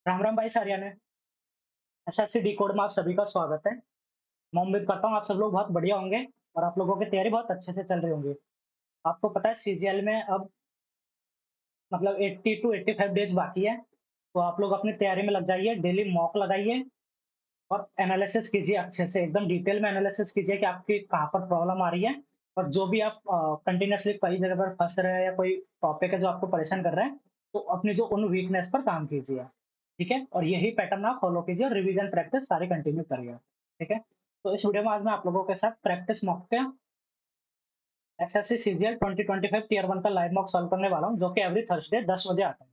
राम राम भाई सारियाने। SSC D code में आप सभी का स्वागत है। मैं उम्मीद करता हूँ आप सब लोग बहुत बढ़िया होंगे और आप लोगों की तैयारी बहुत अच्छे से चल रही होंगी। आपको पता है सीजीएल में अब मतलब 80 टू 85 डेज बाकी है, तो आप लोग अपनी तैयारी में लग जाइए, डेली मॉक लगाइए और एनालिसिस कीजिए, अच्छे से एकदम डिटेल में एनालिसिस कीजिए कि आपकी कहाँ पर प्रॉब्लम आ रही है। और जो भी आप कंटिन्यूअसली कई जगह पर फंस रहे हैं या कोई टॉपिक है जो आपको परेशान कर रहा है, तो अपनी जो उन वीकनेस पर काम कीजिए। ठीक है, और यही पैटर्न आप फॉलो कीजिए और रिवीजन प्रैक्टिस सारी कंटिन्यू करिए। ठीक है, तो इस वीडियो में आज मैं आप लोगों के साथ प्रैक्टिस मॉक के एसएससी सीजीएल 2025 टीयर 1 का लाइव मॉक सॉल्व करने वाला हूँ, जो कि एवरी थर्सडे 10 बजे आता है।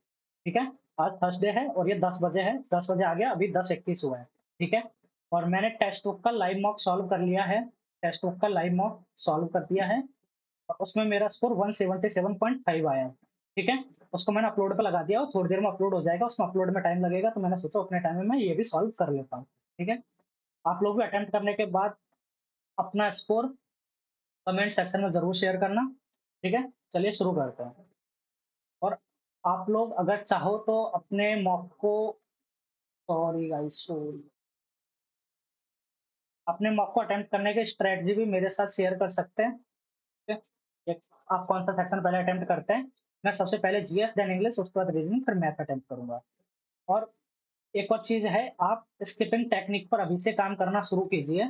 ठीक है, आज थर्सडे है और ये 10 बजे है, 10 बजे आ गया, अभी 10:31 हुआ है। ठीक है, और मैंने टेक्स्ट बुक का लाइव मॉक सॉल्व कर लिया है, टेक्स्ट बुक का लाइव मॉक सॉल्व कर दिया है और उसमें मेरा स्कोर 177.5 आया है। ठीक है, उसको मैंने अपलोड पे लगा दिया और थोड़ी देर में अपलोड हो जाएगा, उसमें अपलोड में टाइम लगेगा, तो मैंने सोचा उतने टाइम में मैं ये भी सॉल्व कर लेता हूँ। ठीक है, आप लोग भी अटेम्प्ट करने के बाद अपना स्कोर कमेंट सेक्शन में ज़रूर शेयर करना। ठीक है, चलिए शुरू करते हैं। और आप लोग अगर चाहो तो अपने मॉक को सॉरी गाइस सॉरी अपने मॉक को अटेम्प्ट करने की स्ट्रेटजी भी मेरे साथ शेयर कर सकते हैं। ठीक है, आप कौन सा सेक्शन पहले अटेम्प्ट करते हैं? मैं सबसे पहले जीएस देन इंग्लिश, उसके बाद रीजनिंग, फिर मैथ अटेम्प्ट करूंगा। और एक और चीज है, आप स्किपिंग टेक्निक पर अभी से काम करना शुरू कीजिए।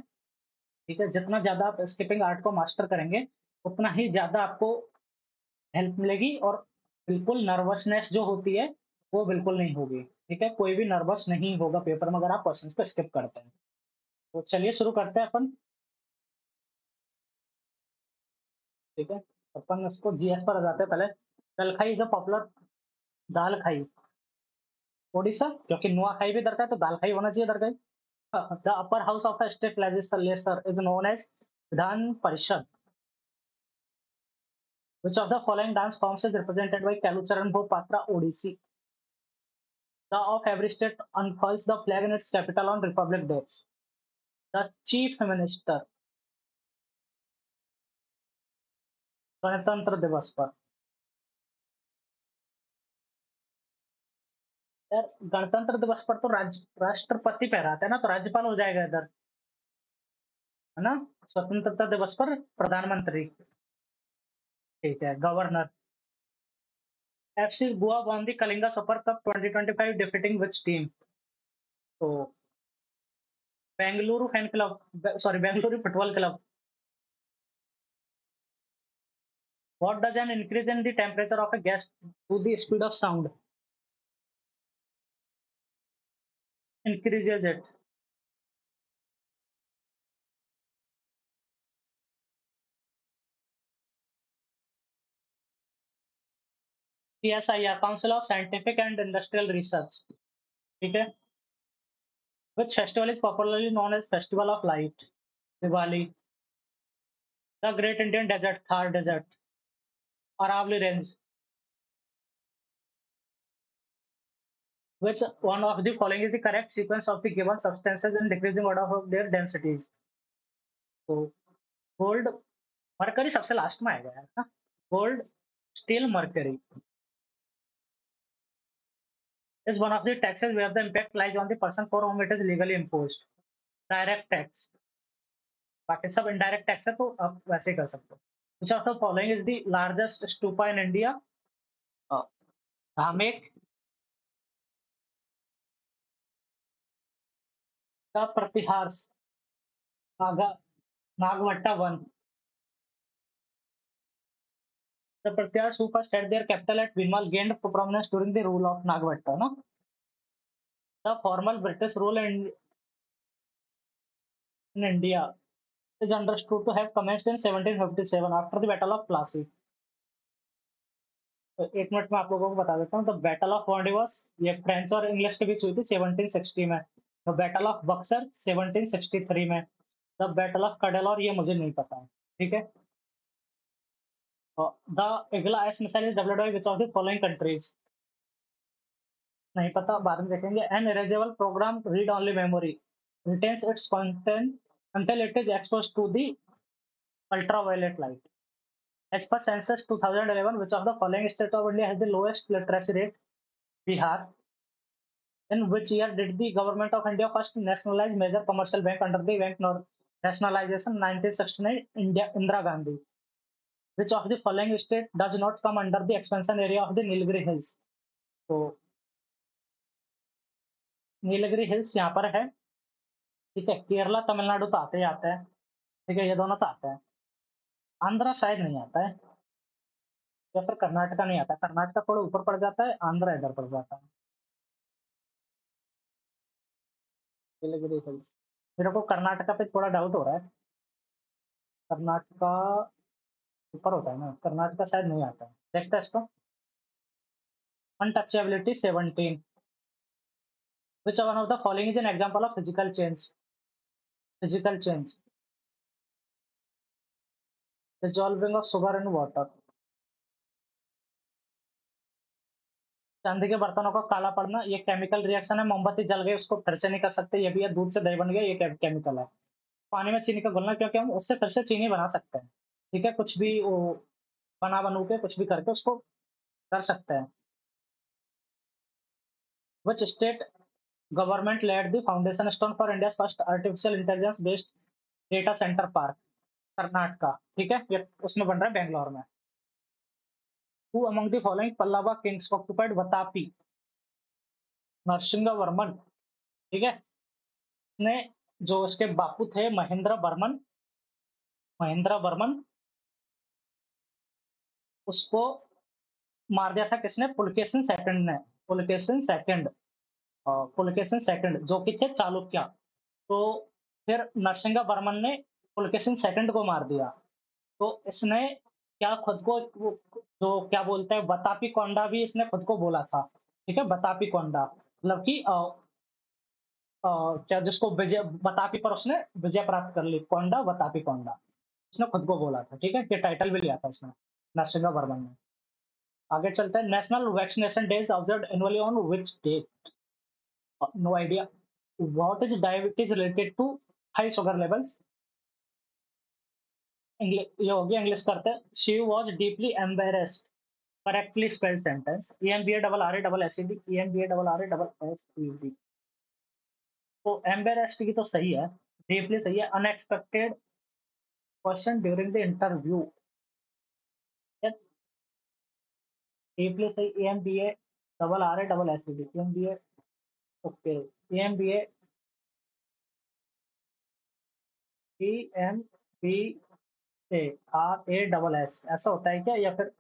ठीक है, जितना ज्यादा आप स्किपिंग आर्ट को मास्टर करेंगे, उतना ही ज्यादा आपको हेल्प मिलेगी और बिल्कुल नर्वसनेस जो होती है वो बिल्कुल नहीं होगी। ठीक है, कोई भी नर्वस नहीं होगा पेपर में अगर आप क्वेश्चन को स्किप करते हैं। तो चलिए शुरू करते हैं अपन। ठीक है, अपन इसको जीएस पर आ जाते हैं पहले। दल खाई जो पॉपुलर दाल खाई ओडिशा, क्योंकि नुआ खाई भी दरकार तो दाल खाई होना चाहिए दरकार। The upper house of the state legislature is known as Vidhan Parishad. Which of the following dance forms is represented by Kalucharan Bhopatra Odissi? The of every state unfurls the flag in its capital on Republic Day. The chief minister गणतंत्र दिवस पर। यार, गणतंत्र दिवस पर तो राष्ट्रपति फहराते हैं ना, तो राज्यपाल हो जाएगा इधर, है ना। स्वतंत्रता दिवस पर प्रधानमंत्री। ठीक है, governor. FC Goa won the Kalinga super cup 2025 defeating which team? तो Bengaluru fan club, sorry Bengaluru football club. What does an increase in the temperature of a gas to the speed of sound increases it? CSIR, Council of Scientific and Industrial Research. ठीक है, which festival is popularly known as Festival of Light? Diwali. The Great Indian Desert, Thar Desert. Aravalli Range. Which one of the following is the correct sequence of the given substances in decreasing order of their densities? तो gold, mercury सबसे last में आएगा यार ना। Gold, steel, mercury is one of the taxes where the impact lies on the person for whom it is legally imposed. Direct tax, बाकी सब indirect tax है, तो आप वैसे ही कर सकते हो। Which of the following is the largest stupa in India? Dhamek का Pratihar, Naga Nagavatta one. The Pratyahar Stupas had their capital at Vinmal gained prominence during the rule of Nagavatta. No? The formal British rule in India is understood to have commenced in 1757 after the Battle of Plassey. तो एक minute में आप लोगों को बता देता हूँ। The battle of वांडीवर्स ये फ्रेंच और इंग्लिश के बीच हुई थी 1760 में। द बैटल ऑफ बक्सर 1763 में। द बैटल ऑफ कडेलौर ये मुझे नहीं पता है। ठीक है, the Igla S missile is developed by which of the following countries? नहीं पता, बाद में देखेंगे। An erasable program read only memory retains its content until it is exposed to the ultraviolet light. As per census 2011, which of the following state of India has the lowest literacy rate? Bihar. In which year did the government of India first nationalize major commercial bank under the bank nationalization 1969? India Indira Gandhi. Which of the following state does not come under the expansion area of the Nilgiri Hills? तो Nilgiri hills यहाँ पर है, ठीक है। केरला, तमिलनाडु तो आते ही आते हैं, ठीक है, ये दोनों तो आते हैं। आंध्रा शायद नहीं आता है, या फिर कर्नाटका नहीं आता। कर्नाटका थोड़ा ऊपर पड़ जाता है, आंध्रा इधर पड़ जाता है। नीलगिरी हिल्स, मेरे को कर्नाटका पे थोड़ा डाउट हो रहा है। कर्नाटका ऊपर होता है ना, कर्नाटका शायद नहीं आता है। देखते हैं इसको। Untouchability 17। Which one of the following is an example of physical change? Physical change. Dissolving of sugar in water. चांदी के बर्तनों का काला पड़ना, ये केमिकल रिएक्शन है। मोमबत्ती जल गई, उसको फिर से नहीं कर सकते, ये भी है। दूध से दही बन गया, ये केमिकल है। पानी में चीनी का घुलना, क्योंकि हम उससे फिर से चीनी बना सकते हैं, ठीक है। कुछ भी वो बना बनू के कुछ भी करके उसको कर सकते हैं। Which state government laid the foundation stone for India's first artificial intelligence based data center park? Karnataka, ठीक है, ये उसमें बन रहा है बेंगलोर में। Who among the following Pallava kings occupied Vatapi? Narasimha Varman, ठीक है। इसने जो उसके बापू थे महेंद्र वर्मन, उसको मार दिया था किसने? पुलकेशिन सेकंड ने। पुलकेशिन सेकंड, पुलकेशिन सेकंड जो कि थे चालुक्य। तो फिर नरसिंह वर्मन ने पुलकेशिन सेकंड को मार दिया। तो इसने क्या खुद को जो क्या बोलते हैं, बतापी कोंडा भी इसने खुद को बोला था, ठीक है। बतापी कोंडा मतलब कि क्या जिसको विजय बतापी पर उसने विजय प्राप्त कर ली, कोंडा बतापी कोंडा, उसने खुद को बोला था, ठीक है। ये टाइटल भी लिया था इसने, नरसिंह वर्मन ने। आगे चलते हैं। National vaccination day is observed annually on which day? No idea. What is diabetes related to high sugar levels? ये हो गया, इंग्लिश करते हैं। She was deeply embarrassed, correctly spelled sentence. E M B A double R A double S E D, E M B A double R A double S E D. तो embarrassed की तो सही है, डीपली सही है। Unexpected question during the interview, deeply सही। E M B A double R A double S E D, ईएमबीए, okay. E M B A P M B A R A double S, ऐसा होता है क्या? या फिर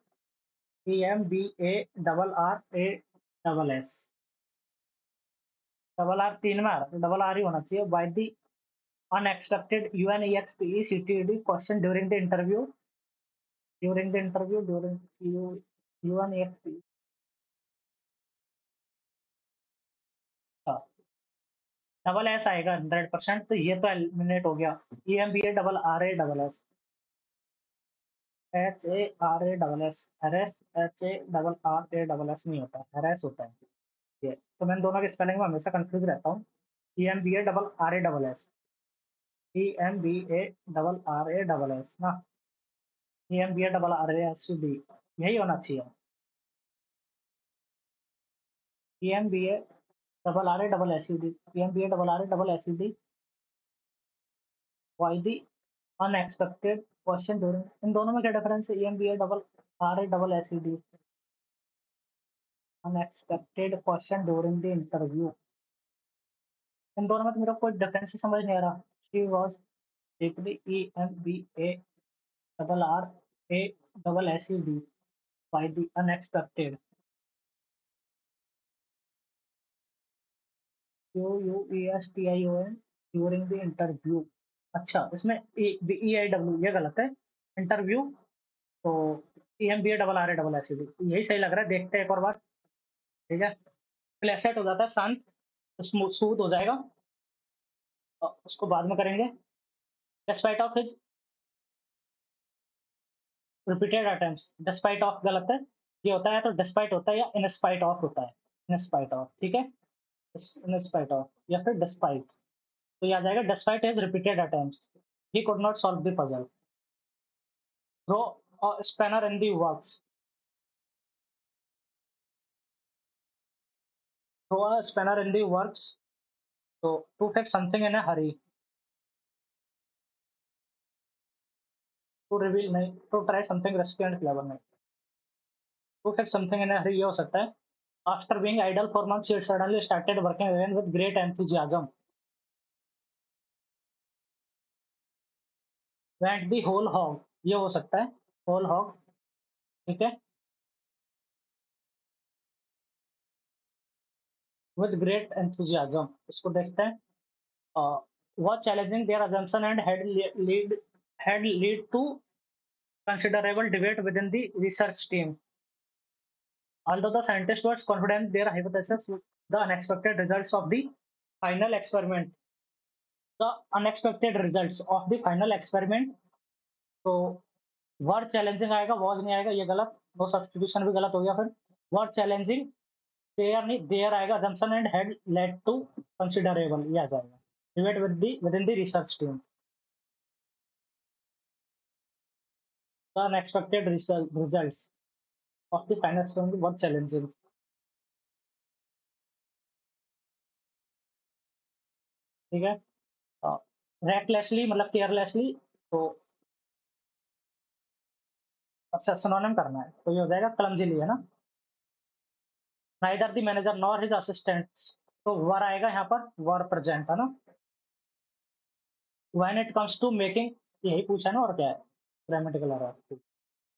E M B A double R A double S? Double R तीन में आ रहा है, डबल आर ही होना चाहिए। Bye the unexpected यूएनईएक्सपीईसीटीडी question during यूएनईएक्सपी, double S आएगा 100%, तो ये तो एलिमिनेट हो गया। ई M B A double R A double S, H A R A double S, हरेस। H A double R A double S नहीं होता, हरेस होता है ये। तो मैं दोनों के स्पेलिंग में हमेशा कंफ्यूज रहता हूँ। E M B A double R A double S, E M B A double R A double S ना, E M B A double R A S D, यही होना चाहिए। E M B A double R A double S D, E M B A double R A double S D. Why the unexpected question during, इन दोनों में क्या difference है? E M B A double R A double S D, unexpected question during the interview, इन दोनों में तो मेरा कोई डिफरेंस ही समझ नहीं आ रहा। She was deeply, E M B A double R A double S D, by the unexpected, Q U E S T I O N, during the interview. अच्छा, इसमें ई आई डब्ल्यू ये गलत है, इंटरव्यू। तो E M B A double R A double S D यही सही लग रहा है। देखते हैं एक और बार, ठीक है। प्लेसेट हो जाता है शांत, स्मूथ हो जाएगा, उसको बाद में करेंगे। Despite of his repeated attempts, despite of गलत है, ये होता है तो डिस्पाइट होता है या इन स्पाइट ऑफ होता है। इन स्पाइट ऑफ, ठीक है। इन स्पाइट ऑफ या फिर डिस्पाइट, तो ये आ जाएगा despite his repeated attempts he could not solve the puzzle. Throw a spanner in the works, throw a spanner in the works. So to fix something in a hurry, to reveal नहीं, to try something risky and clever नहीं. To fix something in a hurry ये हो सकता है. After being idle for months, he suddenly started working again with great enthusiasm. Went the whole hog. ये हो सकता है. Whole hog. ठीक है. With great enthusiasm. इसको देखते हैं. Was challenging their assumption and had lead to considerable debate within the research team. Although the scientists were confident their hypothesis, the unexpected results of the final experiment, the unexpected results of the final experiment, तो were challenging आएगा, was नहीं आएगा, ये गलत, no substitution भी गलत हो गया फिर, were challenging, there नहीं, there आएगा, assumption and had led to considerable, ये आ जाएगा, debate within the research team, the unexpected results of the final experiment were challenging, ठीक है. recklessly मतलब carelessly, तो अच्छा सिनोनिम करना है तो ये हो जाएगा क्लमजीली, है ना. Neither the manager nor his assistants, तो वर आएगा यहाँ पर, वर प्रेजेंट, है ना. When it comes to making, यही पूछा है ना, और क्या है, grammatical error.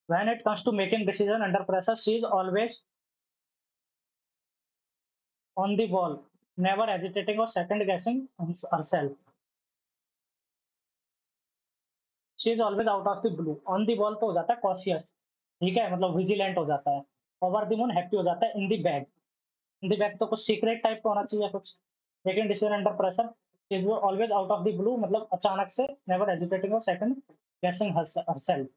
When it comes to making decision under pressure, she is always on the ball, never hesitating और second guessing herself. She is always out of the blue, on the ball तो हो जाता है cautious, ठीक है, मतलब vigilant हो जाता है. ओवर द मून हैप्पी हो जाता है. In the bag, in the bag तो कुछ सीक्रेट टाइप का होना चाहिए कुछ. लेकिन decision under pressure, is always out of the blue मतलब अचानक से, नेवर हेजिटेटिंग और second guessing herself.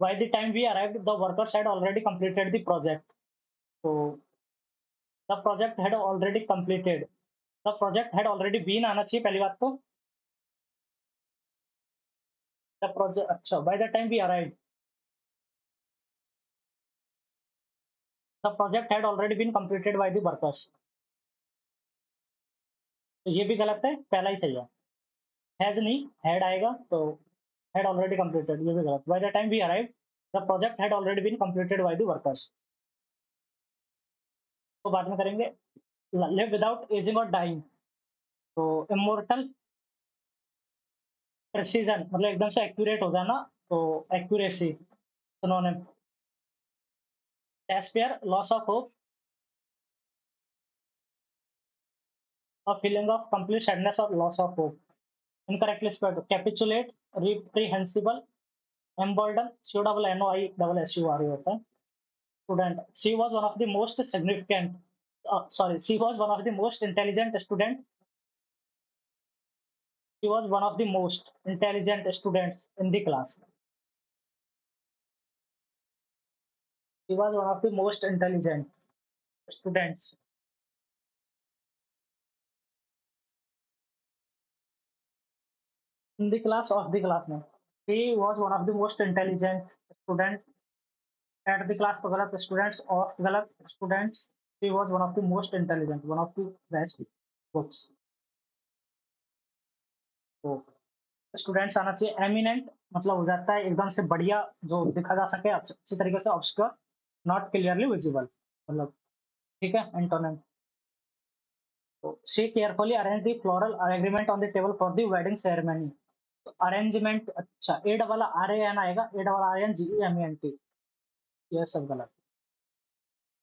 By the time we arrived the workers had already completed the project. तो the project had already completed, the project had already been आना चाहिए पहली बात तो. द प्रोजेक्ट, अच्छा, by the time we arrived, the project had already been completed by the workers, तो ये भी गलत है, पहला ही सही है. हैज नहीं, हैड आएगा, तो हैड ऑलरेडी कंप्लीटेड, ये भी गलत. By the time we arrived, the project had already been completed by the workers, तो बाद में करेंगे. लिव विदाउट एजिंग और डाइंग, तो इमोर्टल प्रिसीजन मतलब एकदम से एक्यूरेट हो जाना, तो accuracy synonym. despair loss of hope, a feeling of complete sadness or loss of hope. Incorrectly spelled. Capitulate, reprehensible, embolden, CONNOISSURE होता है. Student. She was one of the most significant. Sorry, she was one of the most intelligent student. She was one of the most intelligent students in the class. She was one of the most intelligent students in the class of the class में. She was one of the most intelligent student at the class तो गलत, students of गलत, students. She was one of the most intelligent, one of the best books. तो students आना चाहिए. Eminent मतलब हो जाता है एकदम से बढ़िया, जो दिखा जा सके अच्छी तरीके से. ऑब्सक्योर, नॉट क्लियरली विजिबल, मतलब, ठीक है, एंटोनिम. तो she carefully arrange the floral agreement on the table for the wedding ceremony. Arrangement, अच्छा, A double R A N आएगा, A double R N G E M E N T, ये सब गलत.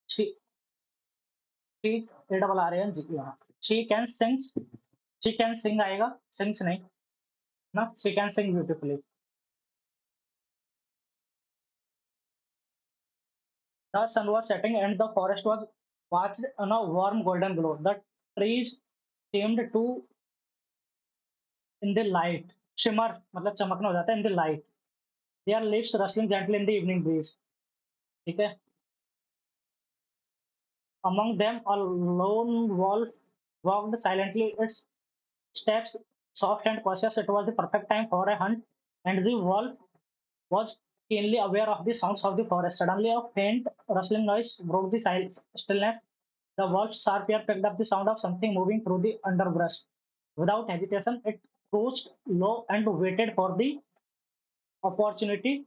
She, ठीक, A double R A N G E, हाँ. She can sings, she can sing आएगा, sings नहीं ना. She can sing beautifully. The sun was setting and the forest was bathed in a warm golden glow. The trees seemed to in the light. Shimmer मतलब चमकना हो जाता है, in the light. Their leaves rustling gently in the evening breeze. ठीक है. Among them a lone wolf walked silently, its steps soft and cautious. It was the perfect time for a hunt, and the wolf was keenly aware of the sounds of the forest. Suddenly, a faint rustling noise broke the stillness. The wolf's sharp ear picked up the sound of something moving through the underbrush. Without hesitation, it crouched low and waited for the opportunity.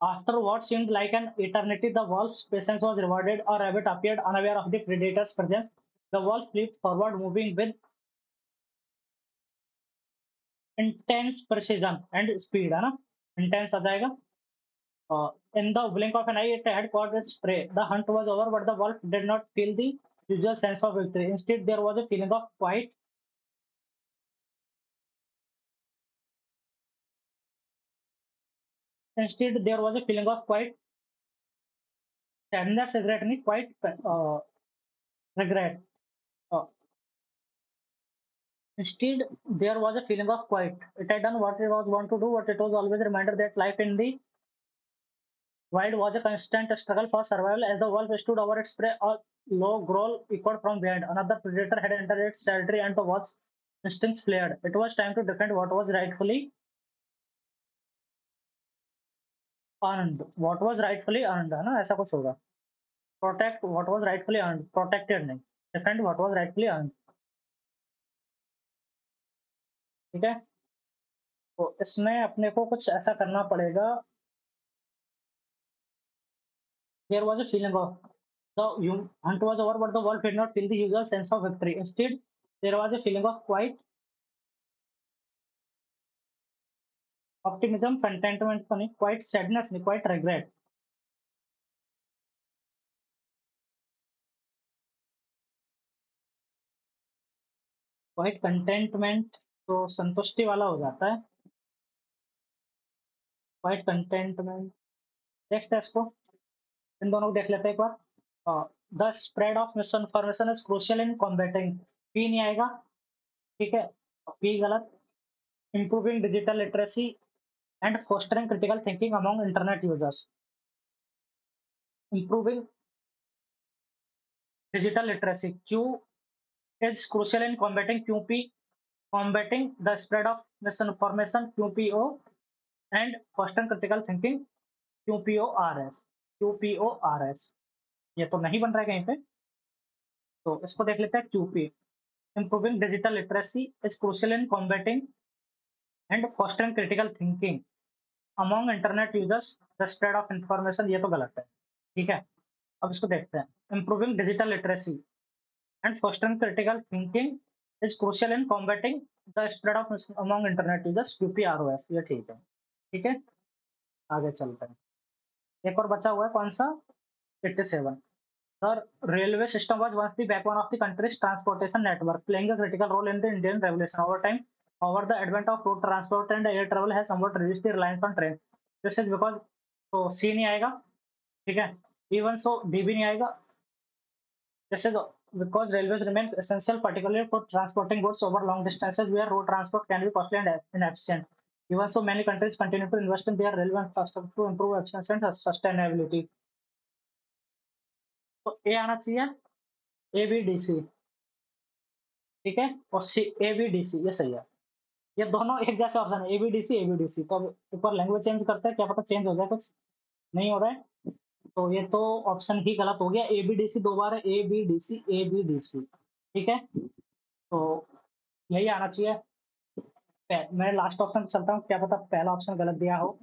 After what seemed like an eternity, the wolf's patience was rewarded. A rabbit appeared unaware of the predator's presence. The wolf leaped forward, moving with intense precision and speed. है ना? Intense आ जाएगा. In the blink of an eye, it had caught its prey. The hunt was over, but the wolf did not feel the usual sense of victory. Instead, there was a feeling of quiet. Instead, there was a feeling of quiet sadness, regret, and quiet regret. Uh, Instead, there was a feeling of quiet. It had done what it was want to do, but it was always a reminder that life in the wild was a constant struggle for survival. As the wolf stood over its prey, a low growl echoed from behind. Another predator had entered its territory, and the wolf's instincts flared. It was time to defend what was rightfully earned. What was rightfully earned, है ना? ऐसा कुछ होगा. Protect what was rightfully earned. Protected नहीं. Defend what was rightfully earned. ठीक है. तो इसमें अपने को कुछ ऐसा करना पड़ेगा. There was a feeling of the hunt was over, but the wolf did not feel the usual sense of victory. Instead, there was a feeling of quiet optimism, contentment, नहीं, quiet sadness, नहीं, quiet regret. Quiet contentment तो संतुष्टि वाला हो जाता है. Quiet contentment. देखते हैं इसको. इन दोनों को देख लेते हैं एक बार. The spread of misinformation is crucial in combating. P नहीं आएगा. ठीक है. P गलत. Improving digital literacy and fostering critical thinking among internet users. Improving digital literacy. Q is crucial in combating QP, combating the spread of misinformation QPO and fostering critical thinking QPORS. QPORS. ये तो नहीं बन रहा है कहीं पे. तो इसको देख लेते हैं QP. Improving digital literacy is crucial in combating and fostering critical thinking among internet users. The spread of information ये तो गलत है. ठीक है. अब इसको देखते हैं. Improving digital literacy and fostering critical thinking is crucial in combating the spread of among internet users. QPROS ये ठीक है. ठीक है. आगे चलते हैं. एक और बचा हुआ है कौन सा? 87. The railway system was once the backbone of the country's transportation network, playing a critical role in the Indian Revolution. Over time, however, the advent of road transport and air travel has somewhat reduced the reliance on trains. This is because तो C नहीं आएगा. ठीक है. Even so, D भी नहीं आएगा. This is because railways remain essential, particularly for transporting goods over long distances where road transport can be costly and inefficient. Even so, many countries continue to invest in their railway infrastructure to improve efficiency and sustainability. तो A आना चाहिए. A B D C. ठीक है. और C A B D सी ये सही है. ये दोनों एक जैसे ऑप्शन है. A B D C A B D C. तो अब ऊपर लैंग्वेज चेंज करते हैं. क्या पता चेंज हो जाए कुछ. नहीं हो रहा है. तो ये तो ऑप्शन ही गलत हो गया. ए बी डी सी दो बार है. A B D C A B D C. ठीक है. तो यही आना चाहिए. मैं लास्ट ऑप्शन पे चलता हूँ. क्या पता पहला ऑप्शन गलत दिया हो.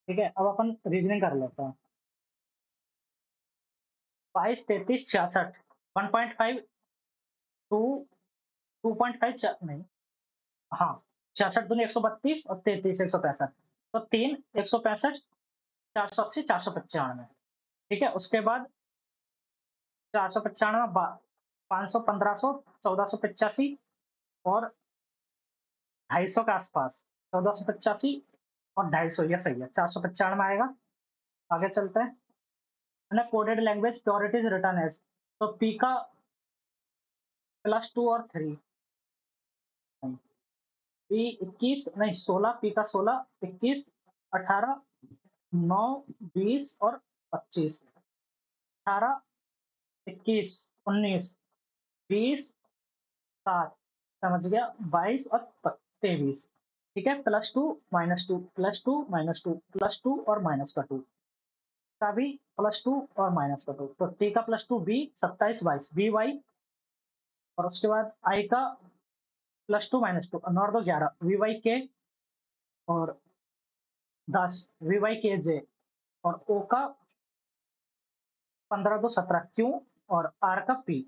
ठीक है. अब अपन रीजनिंग कर लेते हैं. 22, 33, 66. 1.5 टू 2.5 नहीं. हाँ. 66 दूनी 132 और 33 165. तो 3 165 480 495. ठीक है. उसके बाद 495 500 1500 1485 और 250 के आसपास. 1485 और 250 ये सही है. 495 आएगा. आगे चलते हैं. Coded language purities written as. तो पी का +2 और 3. पी 21 नहीं 16. पी का 16 21 18 9 20 और 25. 18 21 19 20 7 समझ गया. 22 और 23. ठीक है, +2 -2 +2 -2 +2 और माइनस का 2 का भी +2 और माइनस का 2, तो t का +2 b 27 22 by और उसके बाद i का +2 -2 9 और 2 11 vy k और 10 vy k j और o का 15 2 17 q और r का p।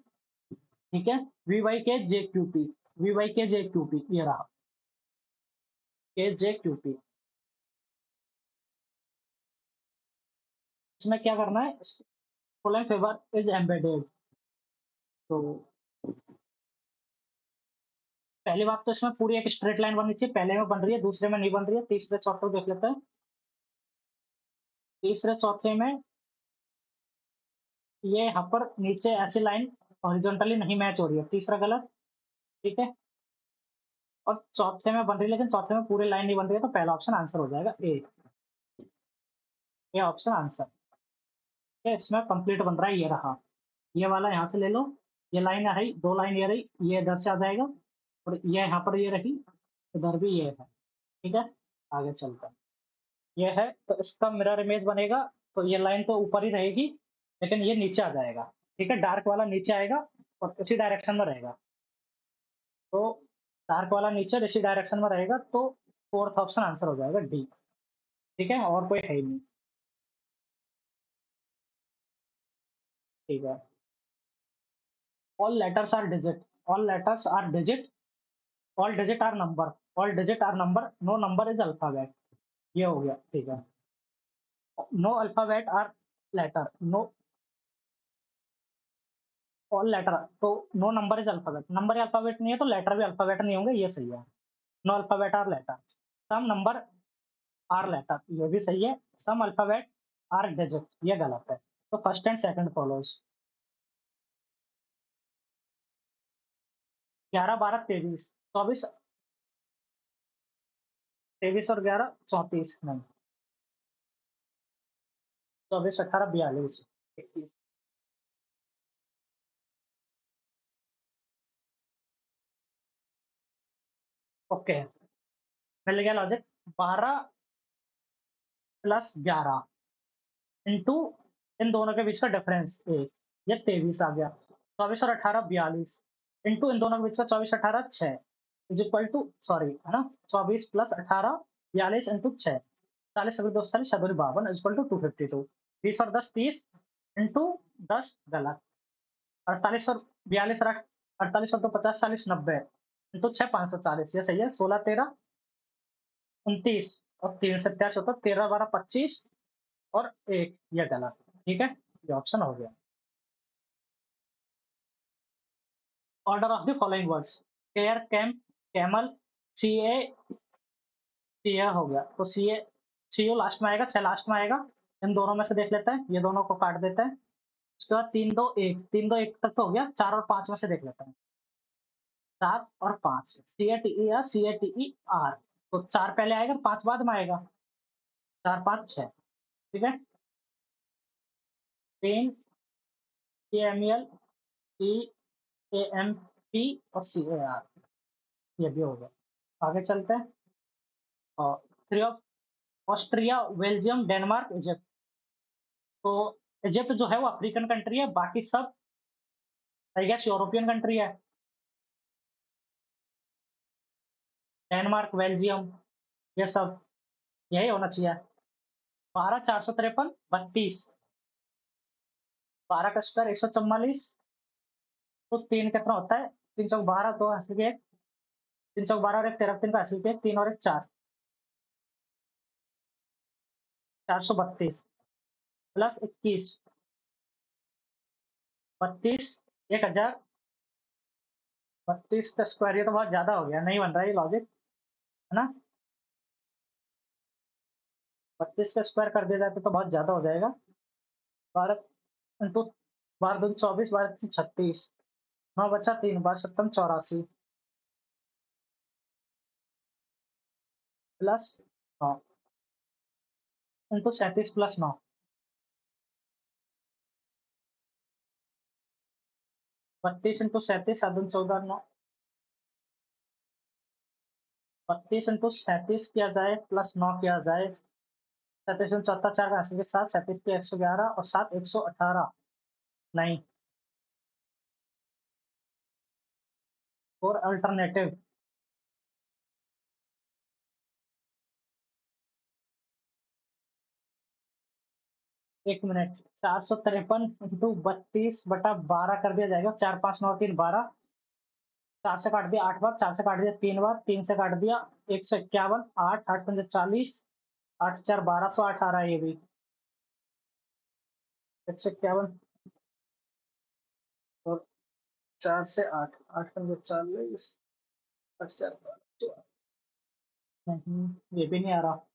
ठीक है, vy k j q p vy k j q p ये रहा k j q p। इसमें क्या करना है, फुल फेवर इज एम्बेडेड। तो पहली बात तो इसमें पूरी एक स्ट्रेट लाइन बननी चाहिए, पहले में बन रही है, दूसरे में नहीं बन रही है, तीसरे चौथे को देख लेते हैं। तीसरे चौथे में ये यहाँ पर नीचे ऐसी लाइन हॉरिजॉन्टली नहीं मैच हो रही है, तीसरा गलत। ठीक है, और चौथे में बन रही है, लेकिन चौथे में पूरी लाइन नहीं बन रही है, तो पहला ऑप्शन आंसर हो जाएगा ए। ये ऑप्शन आंसर है, इसमें कंप्लीट बन रहा है, ये रहा। ये वाला यहाँ से ले लो, ये लाइन रही, 2 लाइन ये रही, ये इधर से आ जाएगा और ये यहाँ पर ये रही, इधर भी ये है। ठीक है, आगे चलते हैं। ये है, तो इसका मिरर इमेज बनेगा, तो ये लाइन तो ऊपर ही रहेगी, लेकिन ये नीचे आ जाएगा। ठीक है, डार्क वाला नीचे आएगा और इसी डायरेक्शन में रहेगा। तो डार्क वाला नीचे और इसी डायरेक्शन में रहेगा, तो फोर्थ ऑप्शन आंसर हो जाएगा डी। ठीक है, और कोई है ही नहीं। ठीक है, all letters are digit, all letters are digit, all digit are number, all digit are number, no number is alphabet. ये हो गया। ठीक है, no alphabet are letter, no all letter, तो no number is alphabet, number alphabet नहीं है तो letter भी अल्फाबेट नहीं होंगे, ये सही है। No alphabet are letter, some number are letter, ये भी सही है। सम अल्फाबेट आर डिजिट, ये गलत है। तो फर्स्ट एंड सेकंड फॉलोज। 11 12 23 24, 23 और 11 34 नहीं, 24 18 42 21। ओके, मिल गया लॉजिक। 12 प्लस 11 इंटू इन दोनों के बीच का डिफरेंस 1, ये 23 आ गया। 24 और 18 42 इंटू इन दोनों के बीच का 24 18 6 इज इक्वल टू, सॉरी है ना, 24 प्लस 18 42 इंटू 6, 40 सभी 2 40 7 52 इज इक्वल टू 252। 20 और 10 30 इंटू 10 गलत, 48 और 42 और 48 और 2 50 40 90 इंटू 6 540, ये सही है। 16 13 29 और 3 27 होता, 13 12 25 और 1 ये गलत। ठीक है, ये ऑप्शन हो गया। Order of the following words, fair, camp, camel, CA, CA हो गया, तो सीए, सीओ लास्ट में आएगा, 6 लास्ट में आएगा। इन दोनों में से देख लेते हैं, ये दोनों को काट देते हैं। उसके बाद 3 2 1, 3 2 1 तक तो हो गया, 4 और 5 में से देख लेते हैं। 4 और 5, सी ए टी ई या सी ए टी ई आर, तो 4 पहले आएगा, 5 बाद में आएगा। 4 5 6। ठीक है, pen, C M L, C A M P और सी ए आर, ये भी हो गया। आगे चलते हैं। और three of Austria, Belgium, Denmark, Egypt. तो इजिप्ट जो है वो अफ्रीकन कंट्री है, बाकी सब आई गेस यूरोपियन कंट्री है। डेनमार्क, बेल्जियम, ये सब यही होना चाहिए। 12 453 32, 12 का स्क्वायर 144, तो 3 कितना होता है, 3 चौक 12, 2 अस्सी के 1, 3 चौक 12 और 1 13 3 का अस्सी के 1, 3 और 1 4, 432 प्लस 21 32 1000 32 का स्क्वायर, ये तो बहुत ज्यादा हो गया, नहीं बन रहा है ये लॉजिक, है ना। 32 का स्क्वायर कर दिया जाए तो बहुत ज्यादा हो जाएगा। 12 इंटू 12 दूनी 24, 12 तीन 36, 9 बचा 3 बार 7 84 प्लस 9 इंटू 37 प्लस 9, 32 इंटू 37 7 दूनी 14 9, 32 इंटू 37 किया जाए प्लस 9 किया जाए। 37 में चौथा 4 का हासिल के साथ 37 के 111 और 7 118। नहीं। और अल्टरनेटिव। 1 मिनट। 453 इंटू 32/12 कर दिया जाएगा। 4 5 9 3 12। 4 से काट दिया 8 बार, 4 से काट दिया 3 बार, 3 से काट दिया 151, 8 8 पंजे 40, 8 4 1208 आ रहा है ये भी। 151 और 4 से 8, 8 पंजे 40, 8 4 12। नहीं, ये भी नहीं आ रहा।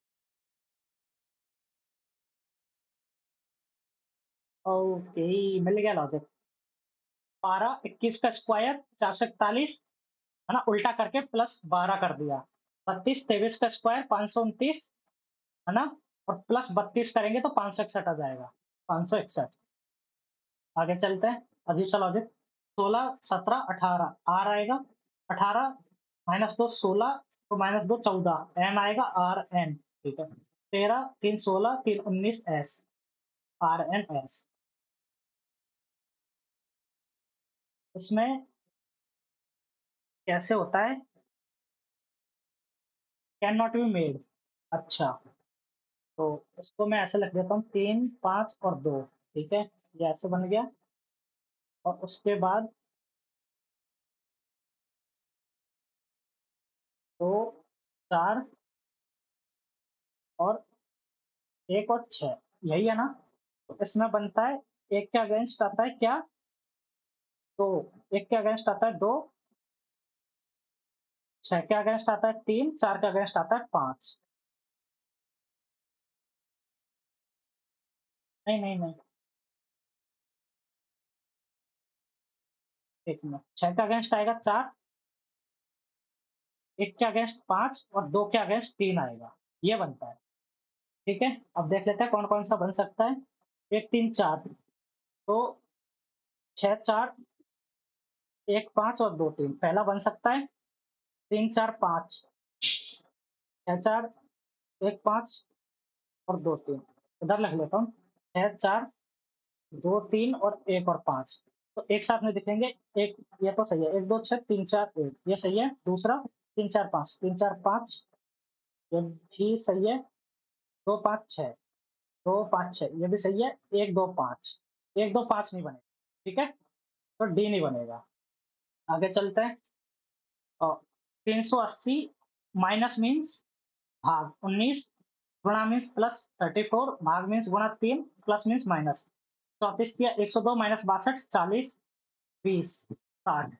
ओके, मिल गया लॉजिक। 12 21 का स्क्वायर 441, है ना, उल्टा करके प्लस 12 कर दिया। 32 23 का स्क्वायर 529, है ना, और प्लस 32 करेंगे तो 561 आ जाएगा। 561। आगे चलते हैं। अजीब सा लॉजिक। 16 17 18 आर आएगा। 18 माइनस 2 16, तो माइनस 2 14, एन आएगा आर एन। ठीक है। 13 3 16 3 19 एस, आर एन एस। इसमें कैसे होता है? Can not be made. अच्छा, तो इसको मैं ऐसे लिख देता हूँ, 3 5 और 2। ठीक है, ये ऐसे बन गया। और उसके बाद 2 4 और 1 और 6, यही है ना? तो इसमें बनता है, एक के अगेंस्ट आता है क्या? 2। एक के अगेंस्ट आता है 2, 6 के अगेंस्ट आता है 3, 4 के अगेंस्ट आता है 5। नहीं नहीं नहीं, एक मिनट। 6 के अगेंस्ट आएगा 4, 1 के अगेंस्ट 5 और 2 के अगेंस्ट 3 आएगा। ये बनता है। ठीक है, अब देख लेते हैं कौन कौन सा बन सकता है। 1 3 4, तो 6 4 1 5 और 2 3 पहला बन सकता है। 3 4 5, 6 4 1 5 और 2 3। इधर लिख लेता हूँ, 6 4 2 3 और 1 और 5। तो एक साथ में दिखेंगे। एक, ये तो सही है, 1 2 6 3 4 1, ये सही है। दूसरा 3 4 5 3 4 5, ये भी सही है। 2 5 6 2 5 6, ये भी सही है। 1 2 5, 1 2 5 नहीं बनेगा। ठीक है, तो डी नहीं बनेगा। आगे चलते हैं। और 380 माइनस मीन्स भाग 19, गुणा मीन्स प्लस 34, भाग मीन्स गुणा 3, प्लस मीन्स माइनस। 34 दिया 102 माइनस 62 40 20 60।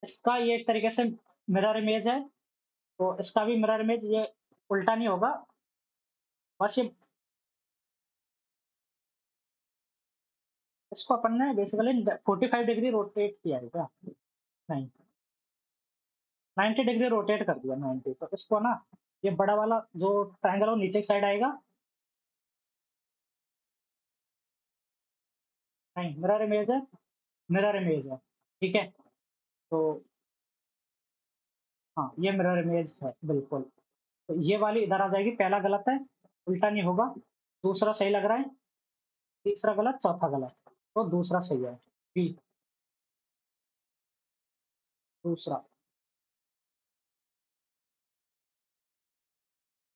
इसका ये एक तरीके से मिरर इमेज है, तो इसका भी मिरर इमेज ये उल्टा नहीं होगा। बस ये, इसको अपन ने बेसिकली 45 डिग्री रोटेट किया है क्या? नहीं, 90 डिग्री रोटेट कर दिया। 90, तो इसको ना, ये बड़ा वाला जो ट्रायंगल है वो नीचे की साइड आएगा। नहीं, मिरर इमेज है। मिरर इमेज है। ठीक है, तो हाँ, ये मिरर इमेज है बिल्कुल। तो ये वाली इधर आ जाएगी। पहला गलत है, उल्टा नहीं होगा। दूसरा सही लग रहा है। तीसरा गलत, चौथा गलत। तो दूसरा सही है। बी। दूसरा।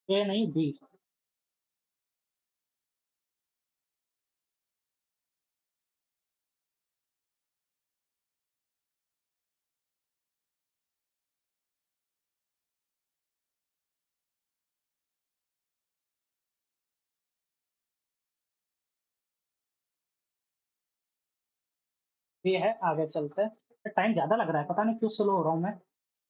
ए नहीं, बी। बी है। आगे चलते हैं। टाइम ज्यादा लग रहा है, पता नहीं क्यों स्लो हो रहा हूँ मैं।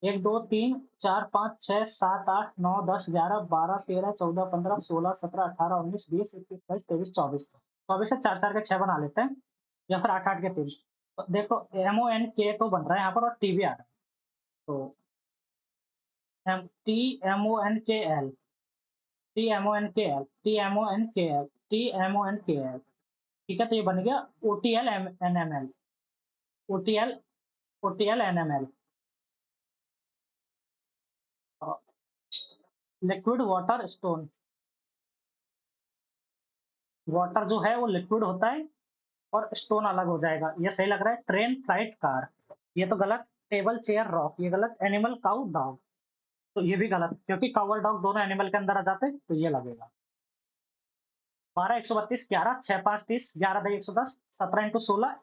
1 2 3 4 5 6 7 8 9 10 11 12 13 14 15 16 17 18 19 20 21 22 23 24। 24 से 4 4 के 6 बना लेते हैं, या फिर 8 8 के 3। तो देखो, MONK तो बन रहा है यहाँ पर, और टी भी आ रहा है। तो एम टी MONKL, TMONKL। ठीक है, तो ये बन गया OTL NML। OTL OTL, NML। Liquid water stone. Water जो है वो लिक्विड होता है और स्टोन अलग हो जाएगा। ये सही लग रहा है। Train, flight, car. ये तो गलत। टेबल, चेयर, रॉक, ये गलत। एनिमल, काऊ, डॉग, तो ये भी गलत क्योंकि काऊ और डॉग दोनों एनिमल के अंदर आ जाते हैं, तो ये लगेगा। 12, 132, 11, 6, 5, 30, 11, 2, 110, 17 इंटू 16,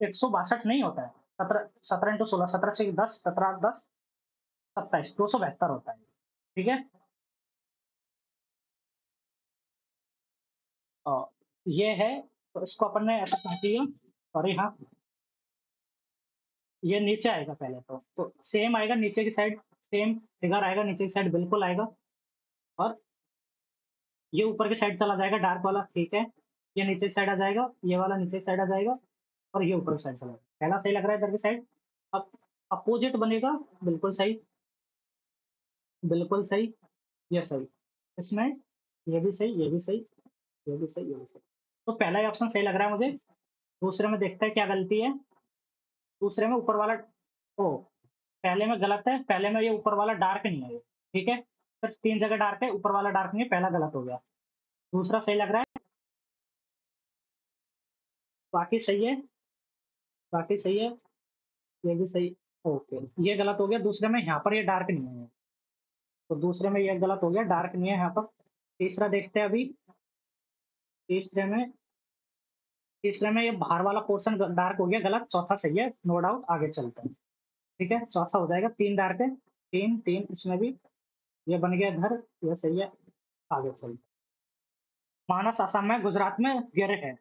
162 नहीं होता है। 17, 17 इंटू 16, 17 से 10, 17, 8, 10, 27, 272 होता है। ठीक है। और ये है, तो इसको अपन ने ऐसे काट लिया। सॉरी, हाँ। ये नीचे आएगा पहले तो सेम आएगा नीचे की साइड। सेम फिगर आएगा नीचे की साइड, बिल्कुल आएगा। और ये ऊपर की साइड चला जाएगा डार्क वाला, ठीक है। ये नीचे की साइड आ जाएगा, ये वाला नीचे की साइड आ जाएगा। और ये ऊपर की साइड चला जाएगा। पहला सही लग रहा है इधर की साइड। अब अपोजिट बनेगा। बिल्कुल सही, बिल्कुल सही। ये सही। इसमें ये भी सही, ये भी सही, ये भी सही, ये भी सही। तो पहला ही ऑप्शन सही लग रहा है मुझे। दूसरे में देखते हैं क्या गलती है। दूसरे में ऊपर वाला, ओ, पहले में गलत है। पहले में ये ऊपर वाला डार्क नहीं है ये, ठीक है। सिर्फ 3 जगह डार्क है, ऊपर वाला डार्क नहीं है, पहला गलत हो गया। दूसरा सही लग रहा है। बाकी सही है, बाकी सही है। ये भी सही। ओके, ये गलत हो गया। दूसरे में यहाँ पर ये डार्क नहीं है, तो दूसरे में ये गलत हो गया, डार्क नहीं है यहाँ पर। तीसरा देखते हैं अभी। तीसरे में तीसरे में ये बाहर वाला पोर्शन डार्क हो गया, गलत। चौथा सही है, नो डाउट। आगे चलते हैं। ठीक है, चौथा हो जाएगा। 3 डार्क है, 3 3 इसमें भी। ये बन गया इधर, ये सही है। आगे चलते हैं। मानस असम में, गुजरात में गिर है।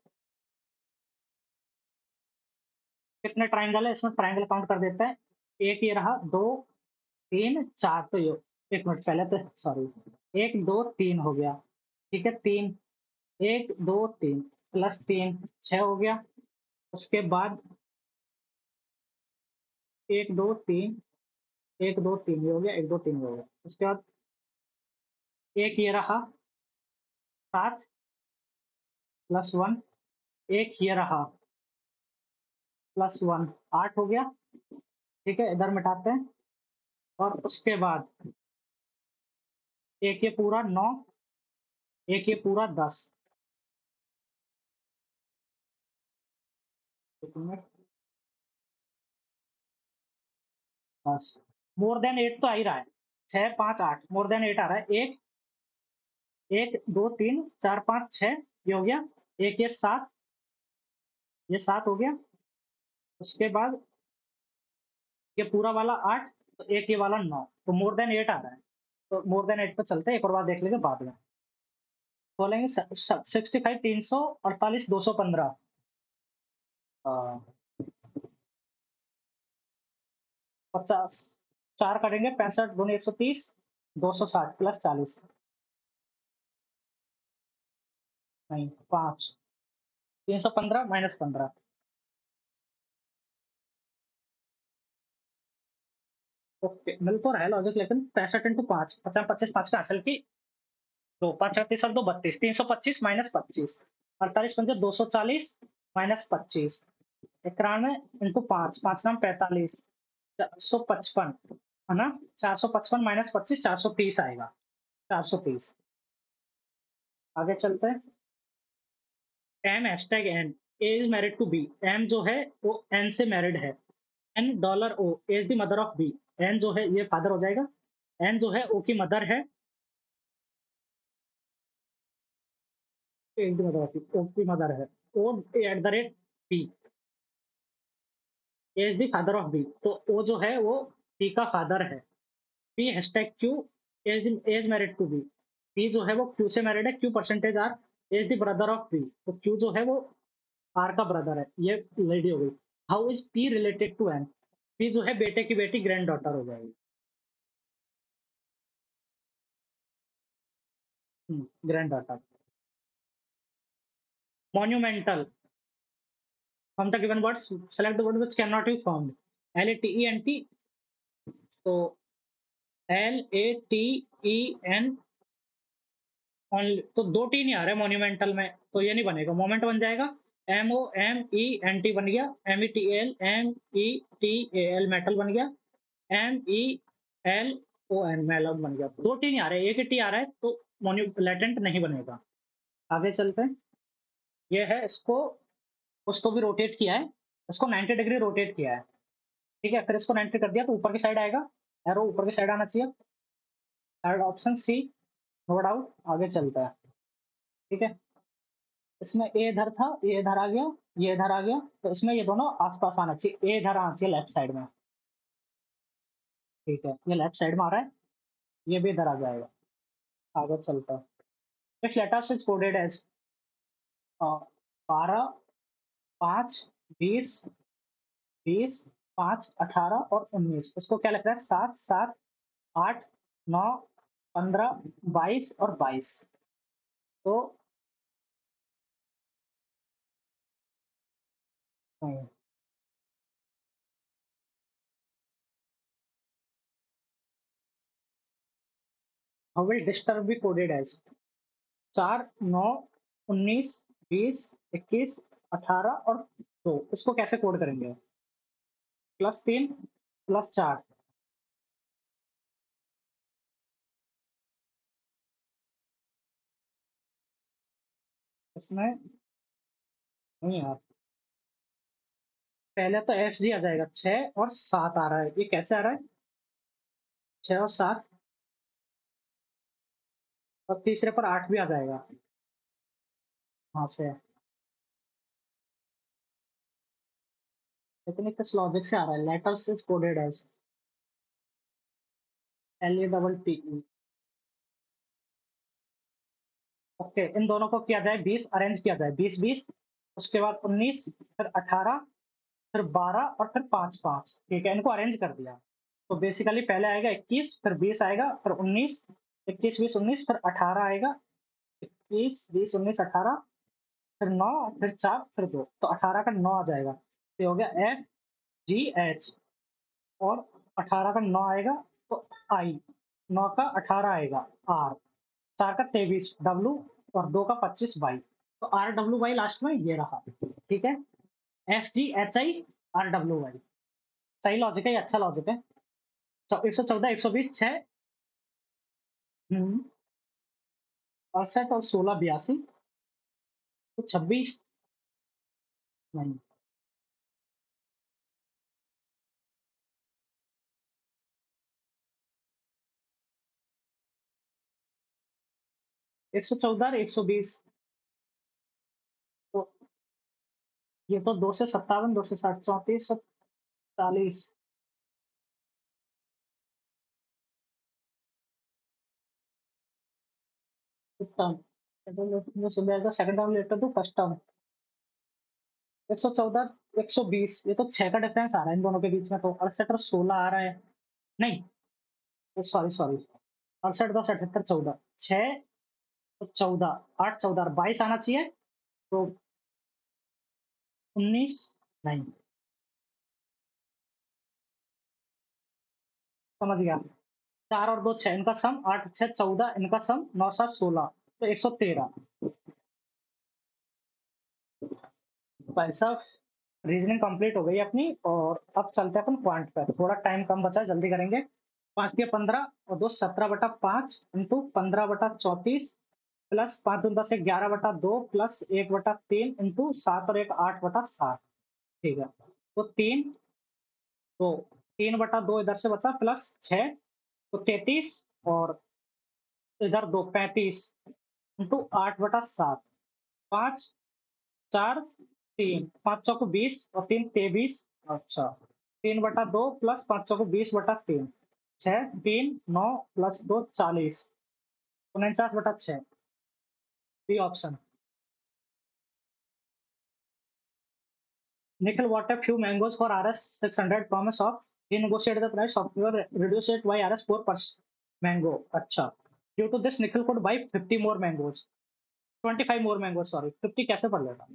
कितने ट्रायंगल है इसमें? ट्रायंगल काउंट कर देते हैं। एक ये रहा, 2, 3, 4, तो ये, एक मिनट पहले तो सॉरी, 1, 2, 3 हो गया। ठीक है, 3, 1, 2, 3 प्लस 3, 6 हो गया। उसके बाद 1, 2, 3, 1, 2, 3 ये हो गया, 1, 2, 3 ये हो गया। उसके बाद एक ये रहा, 7 प्लस 1, एक ये रहा, प्लस 1, 8 हो गया। ठीक है, इधर मिटाते हैं। और उसके बाद एक ये पूरा 9, एक ये पूरा 10। एक मिनट, 10। मोर देन 8 तो आ ही रहा है। 6, 5, 8, मोर देन 8 आ रहा है। एक, 1, 2, 3, 4, 5, 6 ये हो गया। एक ये 7, ये 7 हो गया। उसके बाद ये पूरा वाला 8, तो एक ये वाला 9, तो मोर देन 8 आ रहा है। तो मोर देन 8 पे चलते हैं, एक और बार देख लेंगे बाद में। बोलेंगे 65, 348, 215। 50, 4 करेंगे, 65 दूनी 130, 260 प्लस 40, नहीं 5, 315 माइनस 15। ओके, मिल तो रहा है लॉजिक, लेकिन 65 इंटू 5, 50, 25, 5 का असल की, दो 5 36 और 2 32, 325 माइनस 25, 48 पंजे 240 माइनस 25, 91 इंटू 5, 5 नाम 45, 455 है ना। 455 माइनस 25, 430 आएगा। 430। आगे चलते हैं। M hashtag N, A is married to B. M जो है वो एन से मैरिड है। N dollar O is the mother of B. N जो है ये फादर हो जाएगा। एन जो है ओ की मदर है। Is the mother of B, O की मदर है। O at the rate B is the father of B, तो ओ जो है वो बी का फादर है। P hashtag Q is married to B. P जो है वो क्यू से मैरिड है। Q percentage R is the brother of P, तो क्यू जो है वो आर का ब्रदर है। ये लेडी हो गई। How is P related to N? P जो है बेटे की बेटी, ग्रैंड डॉटर हो जाएगी। Granddaughter. Monumental. From the given words select the word which can not be found. LATENT, तो LATEN ओनली, तो 2 टी नहीं आ रहे मॉन्यूमेंटल में, तो ये नहीं बनेगा। मोमेंट बन जाएगा। MENT बन गया, METAL मेटल बन गया, MELON मेलन बन गया। 2 टी नहीं आ रहे, एक ही टी आ रहा है तो लेटेंट नहीं बनेगा। आगे चलते हैं। ये है, उसको भी रोटेट किया है, इसको 90 डिग्री रोटेट किया है, ठीक है? फिर इसको 90 कर दिया तो ऊपर की साइड आएगा, एरो ऊपर की साइड आना चाहिए। Third option C, no doubt. आगे चलता है, ठीक है? इसमें ए इधर था, ये इधर आ गया, ये इधर आ गया, तो इसमें ये दोनों आस-पास आना चाहिए, ए इधर आना चाहिए लेफ्ट साइड में, ठीक है? ये लेफ्ट साइड में आ रहा है, ये भी इधर आ जाएगा। आगे चलता है। Which letters is coded as 12, 5, 20, 20, 5, 18 और 19? इसको क्या लिख रहा है? 7, 7, 8, 9, 15, 22 और 22। तो नहीं, how will disturb be coded as 4, 9, 19, 20, 21, 18 और 2? इसको कैसे कोड करेंगे? +3, +4। इसमें नहीं यार, पहले तो FG आ जाएगा, 6 और 7 आ रहा है। ये कैसे आ रहा है? 6 और 7, और तीसरे पर 8 भी आ जाएगा। वहाँ से, लेकिन ये किस लॉजिक से आ रहा है? Letters is coded as LETTE। Okay, इन दोनों को किया जाए 20, अरेंज किया जाए 20, 20, उसके बाद 19, फिर 18, फिर 12 और फिर 5, 5, ठीक है? इनको अरेंज कर दिया। तो बेसिकली पहले आएगा 21, फिर 20 आएगा, फिर 19, 21, 20, 19, फिर 18 आएगा, 21, 20, 19, 18, फिर 9, फिर 4, फिर 2, तो 18 का 9 आ जाएगा। ये हो गया FGH, और 18 का 9 आएगा तो I, 9 का 18 आएगा R, 4 का 23 W, और 2 का 25 Y। तो RWY लास्ट में ये रहा, ठीक है? FGHI RWY। सही लॉजिक है, ये अच्छा लॉजिक है। 114, 120, 6, 68 और 16, 82, तो 26 नहीं, 114 और 120, तो ये तो 2 से 57, 2 से 60, 34, 47, term, second term letter to first term. 114, 120, ये तो 6 का डिफरेंस आ रहा है इन दोनों के बीच में, तो 68 और 16 आ रहा है। नहीं, सॉरी, सॉरी, 68, 10, 78, 14, 6 तो 14, 8, 14 और 22 आना चाहिए, तो 19 नहीं, समझ गया। 4 और 2 6, इनका सम 8, 6, 14, इनका सम 9, 7, 16, तो 113। भाई साहब, रीजनिंग कंप्लीट हो गई अपनी, और अब चलते हैं अपन क्वांट पे। थोड़ा टाइम कम बचा है, जल्दी करेंगे। 5 दिया 15 और 2 17/5 इंटू 15/34 प्लस 5 दूनी 10, 11/2 प्लस 1/3 इंटू 7 और 1 8/7, ठीक है? तो 3, तो 3/2 इधर से बचा, प्लस 6, तो 33, और इधर 2, 35 इंटू 8/7, 5, 4, 3, 5 चौको 20 और 3 23, अच्छा, 3/2 प्लस 5 चौको 20/3, 6, 3, 9 plus 2 40, 49/6, B option. Nikhil bought a few mangoes for Rs 600 from a shop. He negotiated the price. Shopkeeper reduced it by Rs 4 per mango. अच्छा. Due to this, Nikhil could buy 50 more mangoes. 25 more mangoes, sorry. 50 कैसे पढ़ लेता?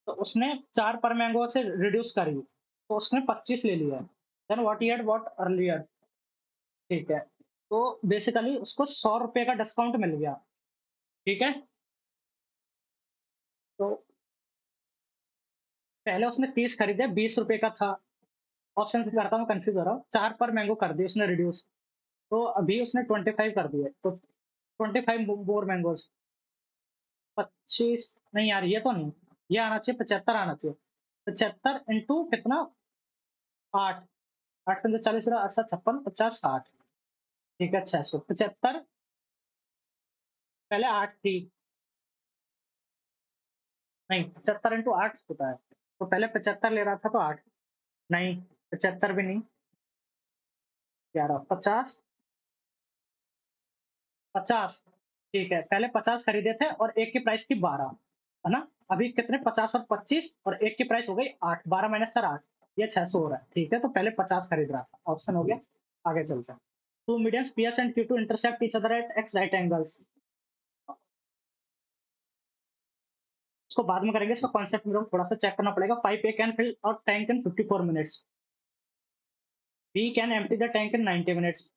तो उसने 4 पर mango से reduce करी, तो उसने 25 ले लिया। Then what he had bought earlier, ठीक है? तो बेसिकली उसको 100 रुपए का डिस्काउंट मिल गया, ठीक है? तो पहले उसने 30 खरीदे, 20 रुपए का था। ऑप्शन से करता हूँ, कंफ्यूज हो रहा हूँ। 4 पर मैंगो कर दिए उसने रिड्यूस, तो अभी उसने 25 कर दिए, तो 25 मोर मैंगोज। 25 नहीं यार, ये तो नहीं, ये आना चाहिए 75 आना चाहिए। 75 इंटू कितना, 8, 8 पंजे 40, 68, 56, 50, 60। ठीक है, 600, 75 पहले 8 थी। नहीं, 75 इंटू 8 होता है, तो पहले 75 ले रहा था तो 8। नहीं, 75 भी नहीं, 11, 50, 50। ठीक है, पहले 50 खरीदे थे और एक की प्राइस थी 12, है ना? अभी कितने, 50 और 25, और एक की प्राइस हो गई 8, 12 माइनस 4, 8, ये 600 हो रहा है। ठीक है, तो पहले 50 खरीद रहा था, ऑप्शन हो गया। आगे चलते हैं। Two medians PS and Q2 intersect each other at x right angles. इसको बाद में करेंगे, इसका कॉन्सेप्ट मेरे को थोड़ा सा चेक करना पड़ेगा। Pipe A can fill or tank in 54 minutes. B can empty the tank in 90 minutes.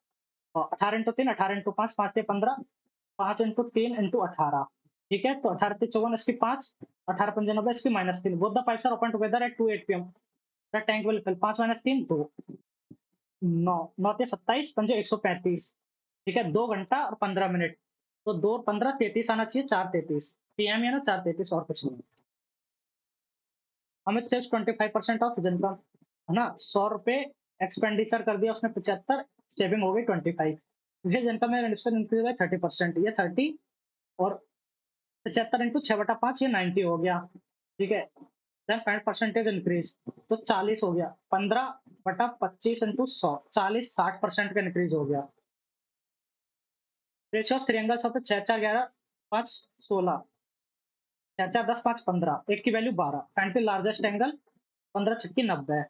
18 into 3, 18 into 5, 5 से 15, 5 इंटू 3 इंटू 18। ठीक है, तो 18 से 54, इसकी 5, 18 पंजे 90, इसकी -3। Both the pipes are open together at 2:08 PM। The tank will fill. 5 minus 3, 2, 9, 9 से 27 पंजे 135। ठीक है, 2 घंटा और 15 मिनट। तो 2 15 33 आना चाहिए, 4:33 PM है ना, 4:33 और कुछ नहीं। Amit saves 25% of his income, है ना? 100 रुपए एक्सपेंडिचर कर दिया उसने, 75, सेविंग हो गई 25। हिज इनकम है इंक्रीज बाय 30%, ये 30, और 75 इंटू 6/5, ये 90 हो गया। ठीक है, देन फाइंड परसेंटेज इंक्रीज, तो 40 हो गया। 15/25 इंटू 100, 40, 60% का इंक्रीज हो गया। रेशियो ऑफ ट्रायंगल्स ऑफ 6, 4, 11, 5, 16, 6, 4, 10, 5, 15, एक की value 12। Find the largest angle, 15 छक्की 90,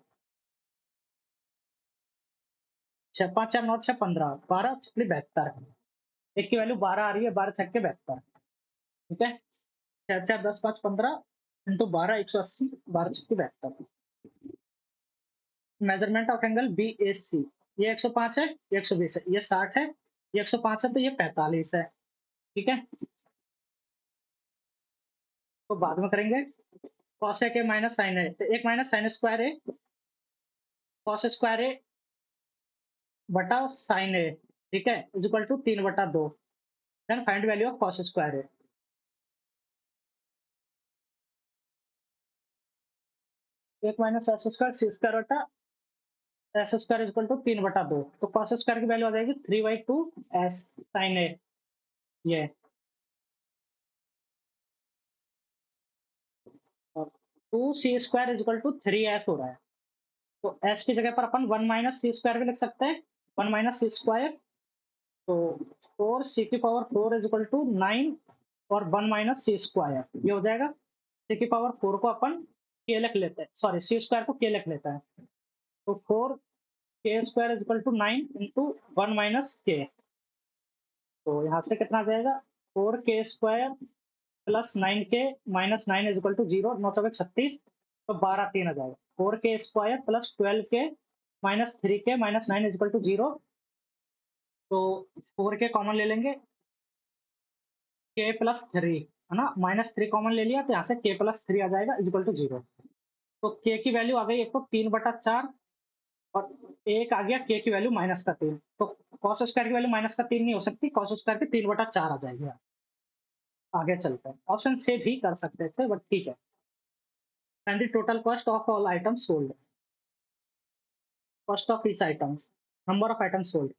6, 5, 4, 9, 6, 15, 12 छक्की 72, एक की वैल्यू 12 आ रही है, 12 छक्के 72। ठीक है, 6, 4, 10, 5, 15 into 12, 180, 12 छक्की 72। Measurement of angle BAC, ये 105 है, ये 120 है, ये 60 है, ये 105 है, तो ये 45 है। ठीक है, तो बाद में करेंगे। कॉसेक ए माइनस साइन है, तो एक माइनस साइन स्क्वायर है, कॉस स्क्वायर है बटा साइन है। ठीक है, is equal to 3/2। Then find value of cos square है। एक minus S square C square बटा S square is equal to 3/2, तो कॉस स्क्वायर की वैल्यू आ जाएगी 3/2 एस साइन ए। ये और 2c² is equal to 3s हो रहा है, तो s की जगह पर अपन 1 माइनस सी स्क्वायर भी लिख सकते हैं। 1 माइनस सी स्क्वायर, तो 4c⁴ इज इक्वल टू 9, और 1 माइनस सी स्क्वायर, ये हो जाएगा। c⁴ को अपन k लिख लेते हैं, सॉरी सी स्क्वायर को k लिख लेते हैं, तो 4k² is equal to 9 into 1 minus k। तो यहाँ से कितना आ जाएगा, 4k² plus 9k minus 9 is equal to 0, 9 चौके 36, तो 12 3 आ जाएगा। 4k² plus 12k minus 3k minus 9 is equal to 0, तो 4k कॉमन ले लेंगे, k प्लस 3, है ना? -3 कॉमन ले लिया, तो यहाँ से k प्लस 3 आ जाएगा इज इक्वल टू 0। तो k की वैल्यू आ गई, एक तो 3/4, और एक आ गया k की वैल्यू -3। तो कॉस स्क्वायर की वैल्यू -3 नहीं हो सकती, कॉस स्क्वायर की 3/4 आ जाएगी। आगे चलते हैं, ऑप्शन से भी कर सकते थे, बट ठीक है। And the total cost of all items sold, cost of each items, number of items sold.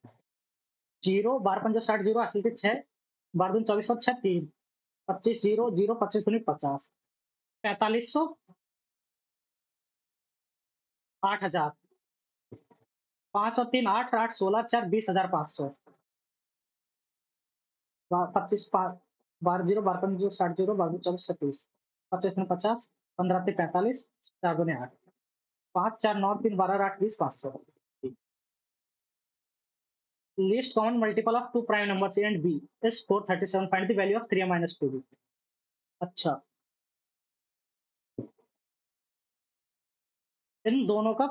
0, 12 पंजे 60, 0 80 के 6, 12 दूनी 24 और 6 3, 25 0 0, 25 दूनी 50, 4500, 8000, 5 और 3 8, 8 16 4, 20,500, 25 12 0, 12 पंजे 60, 0 12 24 36, 25 में 50, 15 से 45, 4 दूनी 8, 5 4 9 3 12 8 20, 500। Least common multiple of two prime numbers A and B is 437. Find the value of 3A minus 2B. अच्छा, इन दोनों का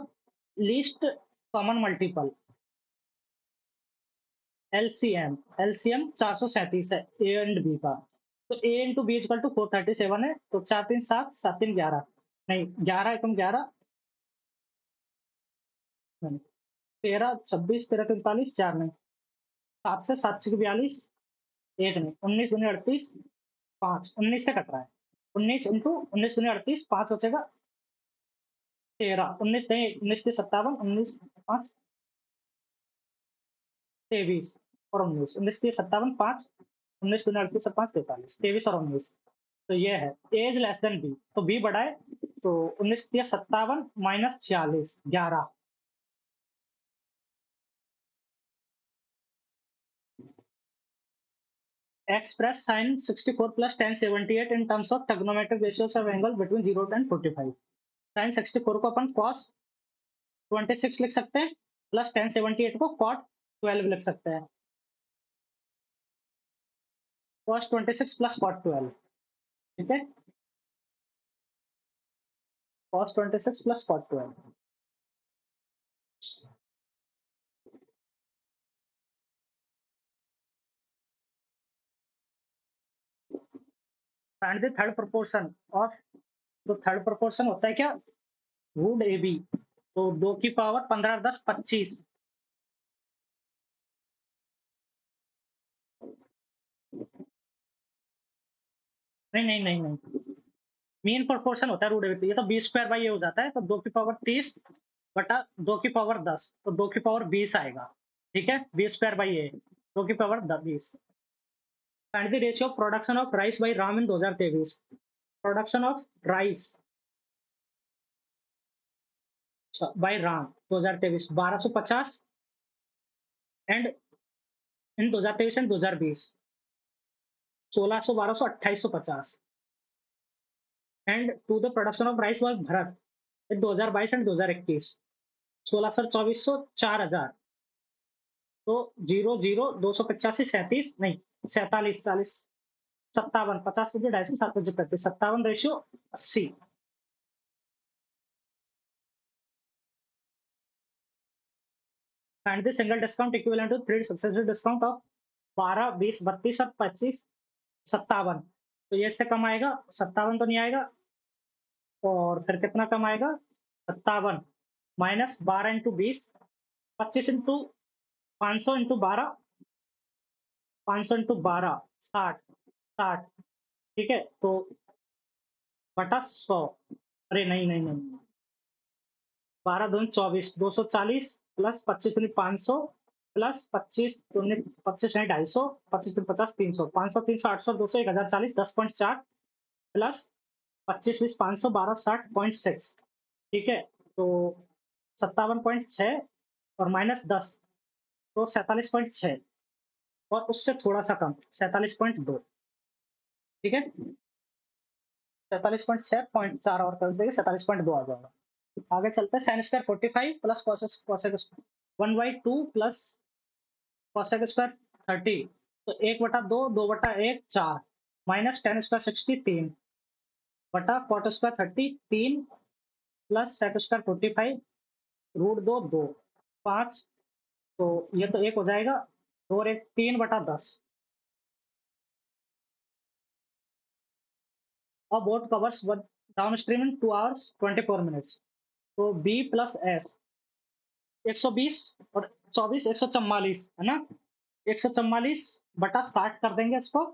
least common multiple LCM, LCM 437 है A एंड B का। तो A into B is equal to 437 है, तो 4 3 7, 7 3 11, नहीं, 11 एकम 11, 13, 26, 13 43, 4 नहीं, 7 से 7 छः 42, 1 नहीं, 19 दूनी 38, 5, 19 से कट रहा है। 19 इंटू 19 दूनी 38, 5 बचेगा 13, 19 नहीं, 19 से 57, 19, 5, 23 और 19, 19 से 57, 5, 19 दूनी 38 और 5, 43, 23 और 19। तो ये है एज लेस देन बी, तो बी बड़ा है, तो 19 या 57 minus 46, 11। Express sin 64 plus tan 78 in terms of trigonometric ratios of angle between 0 and 45। sin 64 को अपन cos 26 लिख सकते हैं, प्लस tan 78 को cot 12 लिख सकते हैं। cos 26 plus cot 12, ठीक है, cos 26 plus cot 12। Find the third proportion of, तो थर्ड प्रोपोर्शन होता है क्या, रूट ए बी, तो 2 की पावर 15 10 25। नहीं नहीं नहीं नहीं, मीन प्रोपोर्शन होता है रूट ए बी, ये तो बी स्क्वायर बाई ए हो जाता है, तो 2 की पावर 30 बटा 2 की पावर 10, तो 2 की पावर 20 आएगा। ठीक है, बी स्क्वायर बाई ए, 2 की power 20। Find the ratio of production of rice by Ram in 2023। Production of rice by Ram 2023, 1250 and in 2023 and 2020, 1600, 1200, 2850 and to the production of rice by Bharat in 2022 and 2021, 1600, 2400, 4000, तो 0 0 285 37 नहीं 47 40 57, 50 बजे 250, 7 बजे 35, 57 ratio 80। Find the single discount equivalent to three successive discount of 12, 20, 32 और 25, 57। तो ये इससे कम आएगा, 57 तो नहीं आएगा, और फिर कितना कम आएगा, 57 minus 12 into 20, 25 into 500 into 12, 500 into 12, 60, 60, ठीक है, तो बटा 100। अरे नहीं नहीं नहीं, 12 दूनी 24, 240 प्लस 25 दूनी 500 प्लस 25 दूनी 25 नहीं 250, 25 दूनी 50, 300, 500, 300, 800, 200, 1040, 10.4 प्लस 25 20, 500, 12, 60.6, ठीक है, तो 57.6 और माइनस 10, तो 47.6, और उससे थोड़ा सा कम 47.2, ठीक है, 47.6.4 और कर देंगे, 47.2 आ जाएगा। आगे चलते हैं, sine square 45 plus cosec 1/2 plus cosec square 30, तो 1/2, 2/1, 4 माइनस tan स्क्वायर 60 3 बटा cot square 30 3 plus sec square 45 root 2 2 5, तो ये तो 1 हो जाएगा, 2 और 1 3/10। अब boat covers down stream in 2 hours 24 minutes, तो बी प्लस एस 120 और 24 144 है ना, 144 बटा 60 कर देंगे इसको,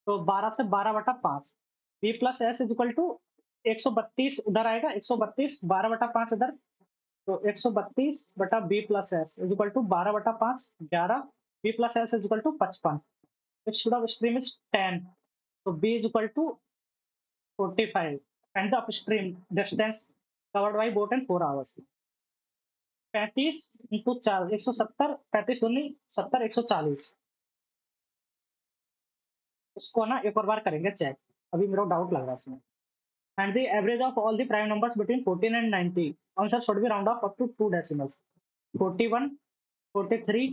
तो 12 से 12/5, B plus S is equal to 132 इधर आएगा, 132 12/5 इधर, तो 132 बटा B plus S is equal to 12/5 11, B plus S is equal to 55, its upstream is 10, so b is equal to 45 and the upstream distance covered by boat in 4 hours। 35 into 4 170, 35 दूनी 70, 140, इसको ना एक और बार करेंगे चेक, अभी मेरा doubt लग रहा है इसमें। And the average of all the prime numbers between 14 and 90, answer should be round off up to 2 decimals, 41, 43,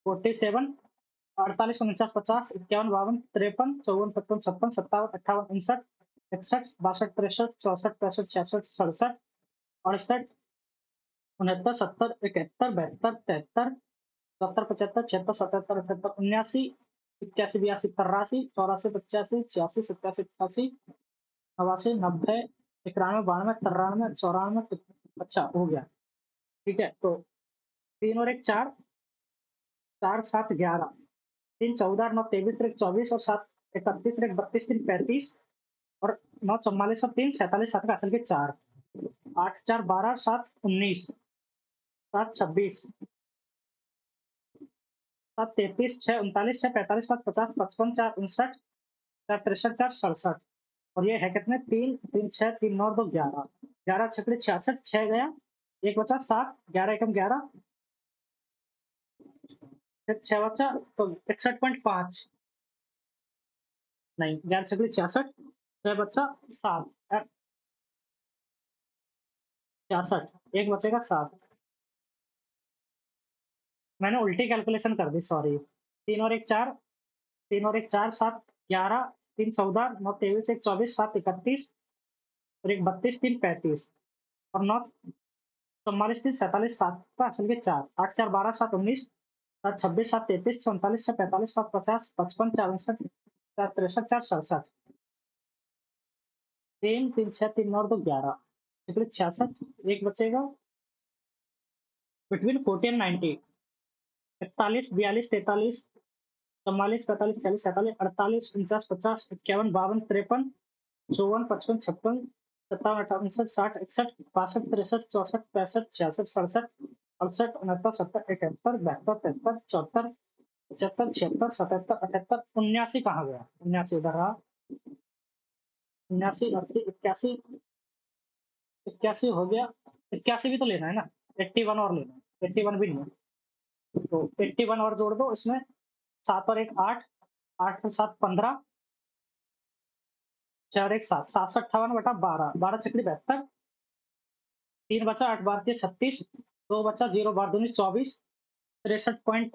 47, 48, 49, 50, 51, 52, 53, 54, 55, 56, 57, 58, 59, 61, 62, 63, 64, 65, 66, 67, 68, 69, 70, 71, 72, 73, 74, 75, 76, 77, 78, 79, 81, 82, 83, 84, 85, 86, 87, 88, 88, 89, 90, 91, 92, 93, 94, अच्छा हो गया। ठीक है, तो 3 और 1 4, 4 7 11, 3 14, 9 23, 1 24 और 7 31, 1 32, 3 35 और 9 44 और 3 47, 7 का असल के 4, 8 4 12, 7 19, 7 26, 7 33, 6 39, 6 45, 5 50, 55, 4 59, 4 63, 4 67 और ये है कितने 3 3 6 3 9 2 11, 11 छकड़े 66, 6 गया, 1 बचा 7, 11 एकम 11, फिर 6 बचा तो 61.5, नहीं 11 छकड़े 66, 6 बचा 7, 66, एक बचेगा 7। मैंने उल्टी कैलकुलेशन कर दी, सॉरी। 3 और 1 4, 3 और 1 4 7 11, 3 14, 9 23, 1 24, 7 31 और 1 32, 3 35 और 9 44, 3 47, 7 का असल के 4, 8 4 12, 7 19, 7 26, 7 33, 6 39, 6 45, 5 50, 55, 4 59, 4 63, 4 67, 3 3 6 3 9 2 11, निकले 66, एक बचेगा बिटवीन 40 एंड 90, 41 42 43, 44 45 46 47 48 49 50 51 52 53 54 55 56 57 58 59 60 61 62 63 64 65 66 67 68 69 70 71 72 73 74 75 76 77 78 79 कहाँ गया 79 उधर रहा 79 80 81 81 हो गया 81 भी तो लेना है ना 81 और लेना है 81 भी नहीं है तो 81 और जोड़ दो इसमें 7 और 1 8 8 और 7 15 4 1 7 7 से 58 बटा 12 12 छकड़ी 72 3 बचा 8 बार के 36 2 बचा 0 बार दूनी 24 63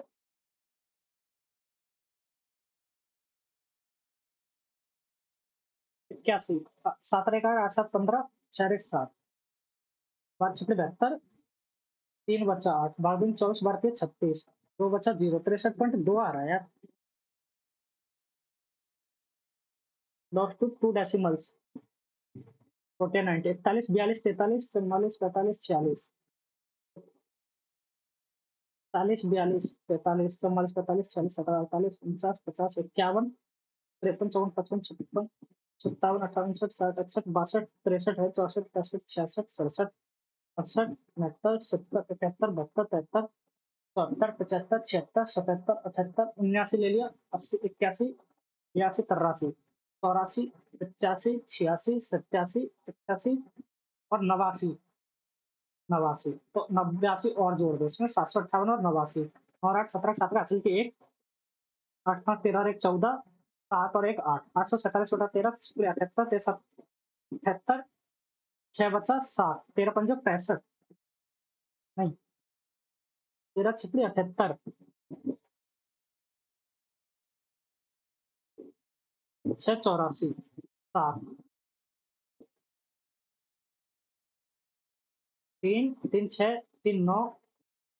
81 7 और 1 8 7 15 4 1 7 बार छकड़ी 72 3 बचा 8 बार दूनी 24 बार के 36 2 बचा 0 63.2 आ रहा है यार लॉस टू 2 डेसिमल्स 49 41 42 43 44 45 46 40 42 43 44 45 46 17 48 49 50 51 53 54 55 56 57 58 60 61 62 63 64 65 66 67 68 69 70 71 72 73 74 75 76 77 78 79 ले लिया 80 81 बयासी तिरासी चौरासी 85 86 87 88 और 89 89 तो 89 और जोड़ दो इसमें 758 और 89 और 8 17 7 का हासिल के एक 8 5 13 और 1 14 7 और 1 8 847 बटा 13 78 13 78 6 बचा 7 13 पंजे 65 नहीं 13 छिपड़ी 78 6 84 7 3 3 6 3 9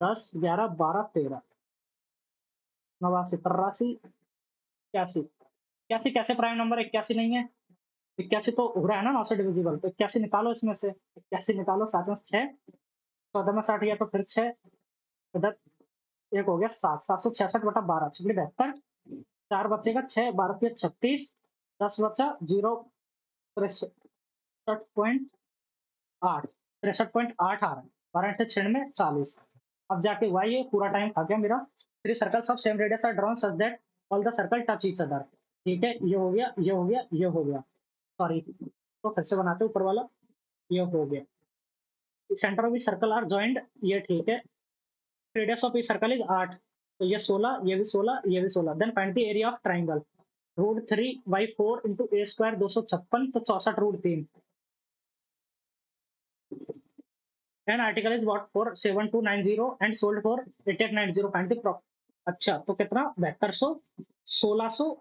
10 11 12 13 89 83 81 81 कैसे प्राइम नंबर 81 नहीं है 81 तो हो रहा है ना 9 से डिविजिबल तो 81 निकालो इसमें से 81 निकालो 7 में 6 14 में 60 गया तो फिर 6 इधर एक हो गया 7 766 बटा 12 छिपड़ी 72 4 बचेगा 6 12 के 36 10 बचा 0 63.8 63.8 आ रहा है 12 इंटू 6 में 40 अब जाके हुआ ये पूरा टाइम खा गया मेरा three circles of same radius are drawn such that all the circle touch each other ठीक है ये हो गया ये हो गया ये हो गया सॉरी तो फिर से बनाते ऊपर वाला ये हो गया centre of the circle are joint ये ठीक है radius of each circle is 8 तो ये 16 ये भी 16 ये भी 16 then find the area of triangle root 3 by 4 into A square 256 तो 64 root 3 and article is bought for 7290 and sold for 8890 find the अच्छा तो कितना 7200 1600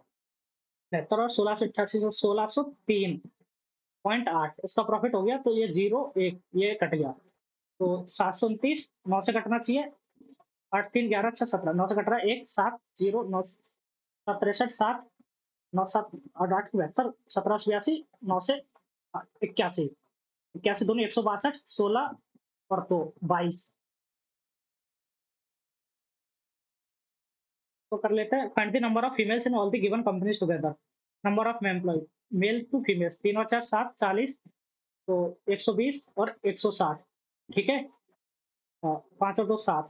72 और 1688 तो 1603.8 इसका प्रॉफिट हो गया तो ये जीरो एक ये कट गया तो 729 9 से कटना चाहिए 8 3 11 6 17 9 से कट रहा है 1 7 0 9 7 63 7 9 7 8 8 72 17 82 9 से 81 81 दूनी 162, 16 और 2 22। तो कर लेते हैं, find the number of females in all the given companies together. Number of employ, male to females 3 और 4 7 40, तो 120 और 160। ठीक है? 5 और 2 7,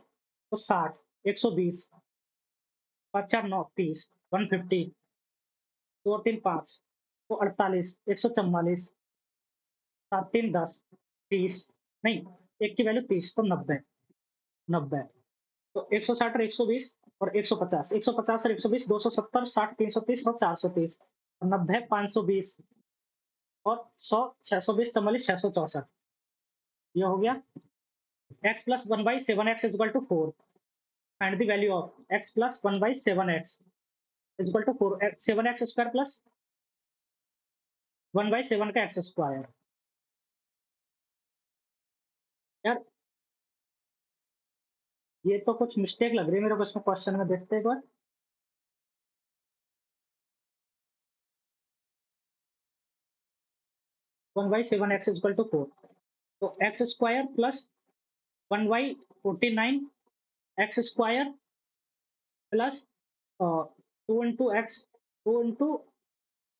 तो 60, 120, 5 4 9 30, 150, 2 और 3 5, तो 48, 144, 7 3 10, 30, नहीं, एक की वैल्यू 30, तो 90, 90। तो 160 और 120 और 150, 150 और 120, 270, 60, 330 और 430, और 90 520 और 100 620, 44 664। ये हो गया। x plus 1 by 7x is equal to 4, find the value of x plus 1 by 7x is equal to 4, 7x square plus 1 by 7 का x स्क्वायर। यार, ये तो कुछ मिस्टेक लग रही है मेरे को इसमें, क्वेश्चन में देखते हैं एक बार। 1 by 7x is equal to 4, तो x square plus 1 by 49 x square plus 2 into x, 2 into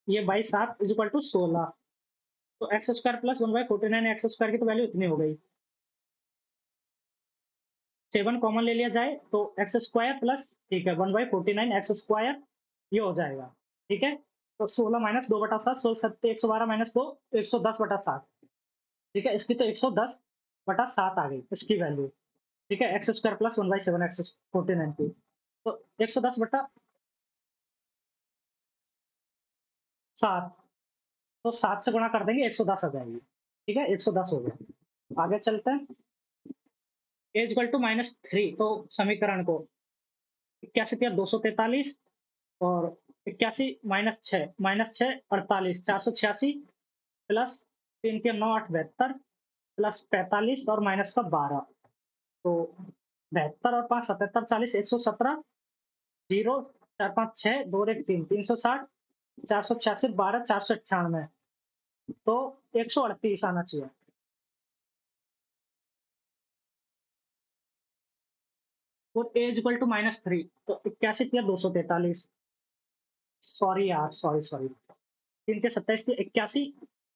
ये बाई 7 इज इक्वल टू 16। तो x square plus 1 by 49 x square की तो वैल्यू इतनी हो गई। 7 कॉमन ले लिया जाए तो एक्स स्क्वायर प्लस, ठीक है, 1 बाई 49 एक्स स्क्वायर, ये हो जाएगा। ठीक है? तो 16 माइनस 2 बटा 7, 16 सत्ते 112 माइनस 2, 110 बटा 7। ठीक है? इसकी तो 110 बटा 7 आ गई इसकी वैल्यू। ठीक है? X square plus 1 by 7 x 49 की। तो 110 बटा 7, तो 7 से गुणा कर देंगे, 110 आ जाएगी। ठीक है? 110 हो गया। आगे चलते हैं। ए इक्वल टू -3, तो समीकरण को 81 तिया 243 और 81 माइनस 6 48, 486 प्लस 3 तिया 9 8 72 प्लस 45 और माइनस का 12, तो 72 और 5 77 40 117, 0 4 5 6 2 1 3 360, 486 12 498, तो 138 आना चाहिए। और ए इक्वल टू -3, तो 81 तिया 243, सॉरी यार, सॉरी सॉरी, 3 तिया 27 तिया 81,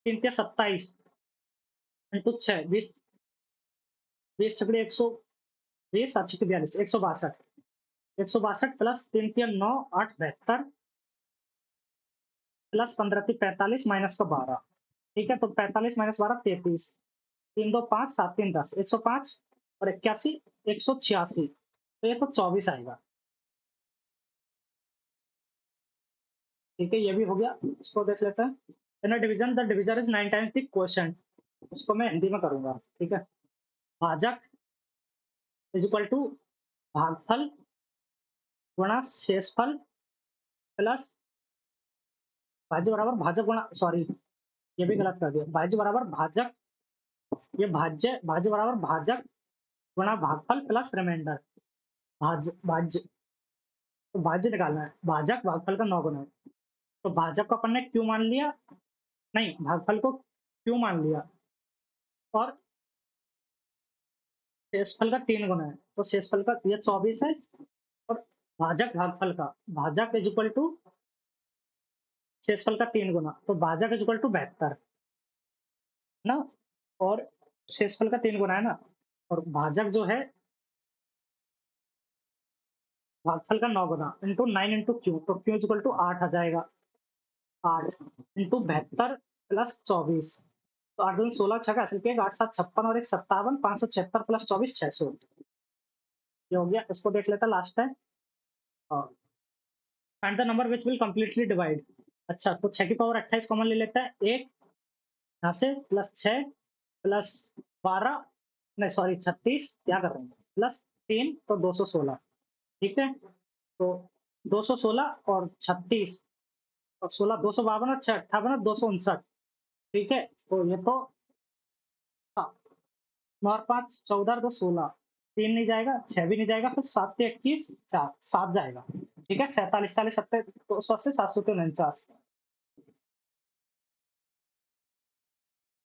3 तिया 27 इंटू 6 20, 20 छकड़े 120, 7 छक्के 42, 162, 162 प्लस 3 तिया 9 8 72 प्लस 15 तिया 45 माइनस का 12। ठीक है? तो 45 माइनस 12 33, 3 2 5 7 3 10, 105 और 81 186, तो ये तो 24 आएगा। ठीक है? ये भी हो गया। इसको देख लेते हैं। In a division the divisor is 9 times the quotient. इसको मैं हिंदी में करूंगा। ठीक है? भाजक इज इक्वल टू भागफल गुणा शेषफल प्लस भाज्य बराबर भाजक गुणा, सॉरी, ये भी गलत कर दिया। भाज्य बराबर भाजक, ये भाज्य बराबर भाजक गुणा भागफल प्लस रिमाइंडर। भाज्य, तो भाज्य निकालना है। भाजक भागफल का 9 गुना है, तो भाजक को अपन ने क्यों मान लिया, नहीं, भागफल को क्यों मान लिया, और शेषफल का 3 गुना है, तो शेषफल का ये 24 है। और भाजक भागफल का, भाजक इज इक्वल टू शेषफल का 3 गुना, तो भाजक इज इक्वल टू 72 ना, और शेषफल का 3 गुना है ना, और भाजक जो है भागफल का 9 गुना इंटू 9 इंटू क्यू, तो क्यू इज इक्वल टू 8 आ जाएगा। 8 इंटू 72 प्लस 24, तो 8 दूनी 16 छक्का हासिल किया, 8 7 56 और 1 57, 576 प्लस 24 600। ये हो गया। इसको देख लेते हैं last time. Find the number which will completely divide. अच्छा, तो 6 की पावर 28 कॉमन ले लेते हैं। 1 यहाँ से प्लस 6 प्लस 12, नहीं सॉरी 36, क्या कर रहे हैं, प्लस 3, तो 216। ठीक है? तो 216 और 36 और 16, 252 और 6 58 और 259। ठीक है? तो ये तो 9 और 5 14 और 2 16, 3 नहीं जाएगा, 6 भी नहीं जाएगा, फिर 7 से 21 4 7 जाएगा। ठीक है? 47 40 70 280 749,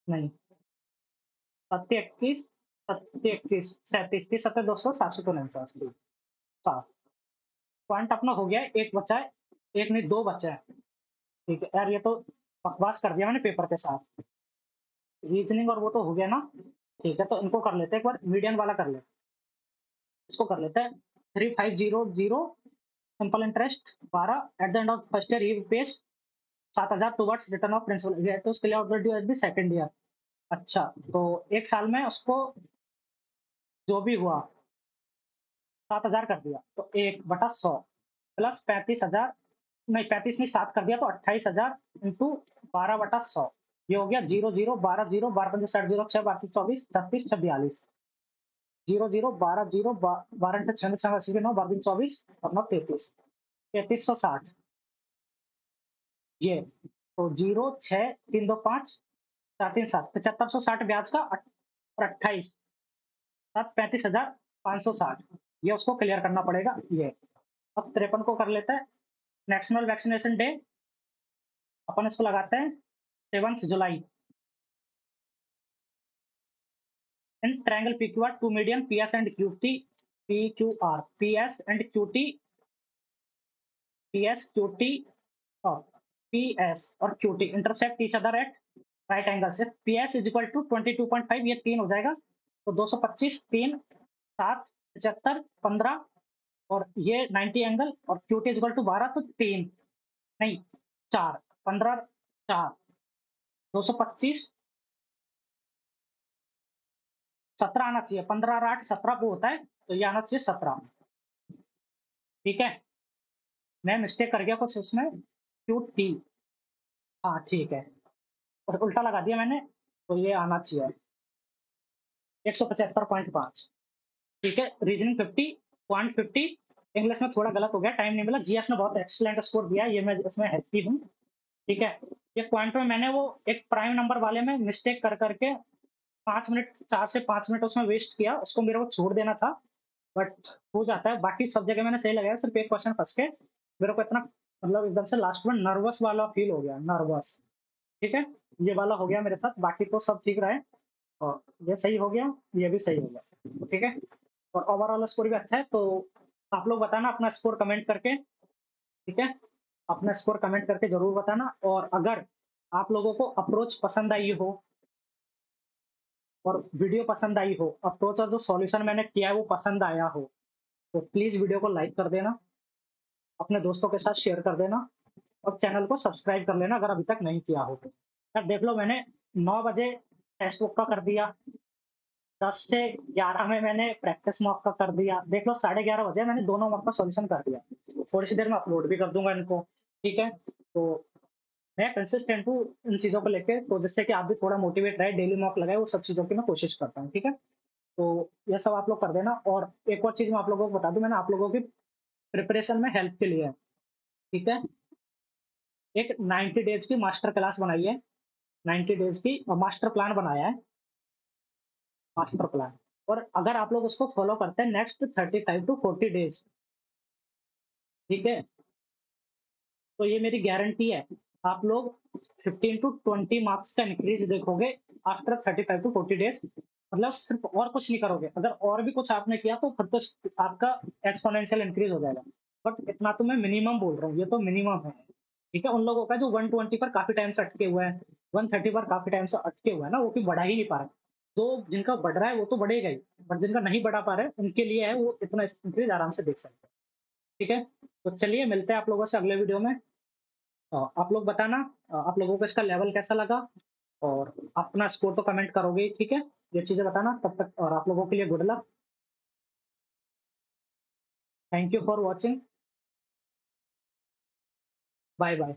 नहीं, सत्ते 21, सत्ते 21, 37, 30, 70, 200, 749, ठीक, 7 पॉइंट अपना हो गया है, 1 बचा है, 1 नहीं 2 बचे हैं, ठीक है। यार ये तो बकवास कर दिया मैंने पेपर के साथ। रीजनिंग और वो तो हो गया ना, ठीक है, तो इनको कर लेते हैं एक बार, मीडियन वाला कर लेते हैं। इसको कर लेते हैं 3500 simple interest 12 at the end of first year he pays 7,000 towards return of principal ये तो उसके लिए of the due at the second year. अच्छा, तो 1 साल में उसको जो भी हुआ 7,000 कर दिया, तो 1/100 प्लस 35,000, नहीं 35 नहीं 7 कर दिया तो 28,000 इंटू 12/100, ये हो गया 0 0 12 0 12 5 60 0 6 12 24 36 6 42 0 0 12 0 12 इंटू 6 6 80 9 12 24 और 9 33 3360 ये तो 0 6 3 2 5 4 3 7 7560 ब्याज का और 28 7 35,560 ये उसको क्लियर करना पड़ेगा ये। अब 53 को कर लेते हैं नेशनल वैक्सीनेशन डे, अपन इसको लगाते हैं 7 जुलाई in triangle PQR two median PS and QT PQR PS and QT PS QT और PS और QT intersect each other at right angle से PS इज इक्वल टू 22.5 ये 3 हो जाएगा तो 225 3 7 75 15 और ये 90 एंगल और QT इज इक्वल टू 12 तो 3 नहीं 4 15 4 225 17 आना चाहिए 15 और 8 17 को होता है तो ये आना चाहिए 17 ठीक है। मैं मिस्टेक कर गया कुछ इसमें QT हाँ ठीक है और उल्टा लगा दिया मैंने तो ये आना चाहिए 175.5 ठीक है। रीजनिंग 50.50 इंग्लिश में थोड़ा गलत हो गया टाइम नहीं मिला जीएस ने बहुत एक्सीलेंट स्कोर दिया ये मैं इसमें हैप्पी हूँ ठीक है। ये पॉइंट में मैंने वो एक प्राइम नंबर वाले में मिस्टेक कर करके 5 मिनट 4 से 5 मिनट उसमें वेस्ट किया उसको मेरे को छोड़ देना था बट हो जाता है बाकी सब जगह मैंने सही लगाया सिर्फ एक क्वेश्चन फंस के मेरे को इतना मतलब एकदम से लास्ट में नर्वस वाला फील हो गया नर्वस ठीक है। ये वाला हो गया मेरे साथ बाकी तो सब ठीक रहा है और ये सही हो गया ये भी सही हो गया ठीक है। और ओवरऑल स्कोर भी अच्छा है तो आप लोग बताना अपना स्कोर कमेंट करके ठीक है। अपना स्कोर कमेंट करके जरूर बताना और अगर आप लोगों को अप्रोच पसंद आई हो और वीडियो पसंद आई हो अप्रोच और जो सॉल्यूशन मैंने किया है वो पसंद आया हो तो प्लीज वीडियो को लाइक कर देना अपने दोस्तों के साथ शेयर कर देना और चैनल को सब्सक्राइब कर लेना अगर अभी तक नहीं किया हो तो। यार देख लो मैंने 9 बजे टेक्स्ट बुक का कर दिया 10 से 11 में मैंने प्रैक्टिस मॉक का कर दिया देख लो 11:30 बजे मैंने दोनों मॉक का सॉल्यूशन कर दिया थोड़ी सी देर में अपलोड भी कर दूंगा इनको ठीक है। तो मैं कंसिस्टेंट हूँ इन चीजों को लेके तो जिससे कि आप भी थोड़ा मोटिवेट रहे डेली मॉक लगाए वो सब चीजों की मैं कोशिश करता हूँ ठीक है। तो ये सब आप लोग कर देना और एक और चीज मैं आप लोगों को बता दूं मैंने आप लोगों की प्रिपरेशन में हेल्प के लिए है ठीक है। एक 90 डेज की मास्टर क्लास बनाई है 90 डेज की और मास्टर प्लान बनाया है मास्टर प्लान और अगर आप लोग उसको फॉलो करते हैं नेक्स्ट 35 टू 40 डेज ठीक है तो ये मेरी गारंटी है आप लोग 15 टू 20 मार्क्स का इंक्रीज देखोगे आफ्टर 35 टू 40 डेज मतलब सिर्फ और कुछ नहीं करोगे अगर और भी कुछ आपने किया तो फिर तो आपका एक्सपोनेंशियल इंक्रीज हो जाएगा बट इतना तो मैं मिनिमम बोल रहा हूँ ये तो मिनिमम है ठीक है। उन लोगों का जो 120 पर काफी टाइम से अटके हुए हैं 130 पर काफी टाइम से अटके हुए हैं ना वो भी बढ़ा ही नहीं पा रहे जो जिनका बढ़ रहा है वो तो बढ़ेगा ही बट जिनका नहीं बढ़ा पा रहे हैं उनके लिए है वो इतना इंक्रीज आराम से देख सकते हैं ठीक है। तो चलिए मिलते हैं आप लोगों से अगले वीडियो में आप लोग बताना आप लोगों को इसका लेवल कैसा लगा और अपना स्कोर तो कमेंट करोगे ही, ठीक है। ये चीजें बताना तब तक और आप लोगों के लिए good luck thank you for watching bye bye.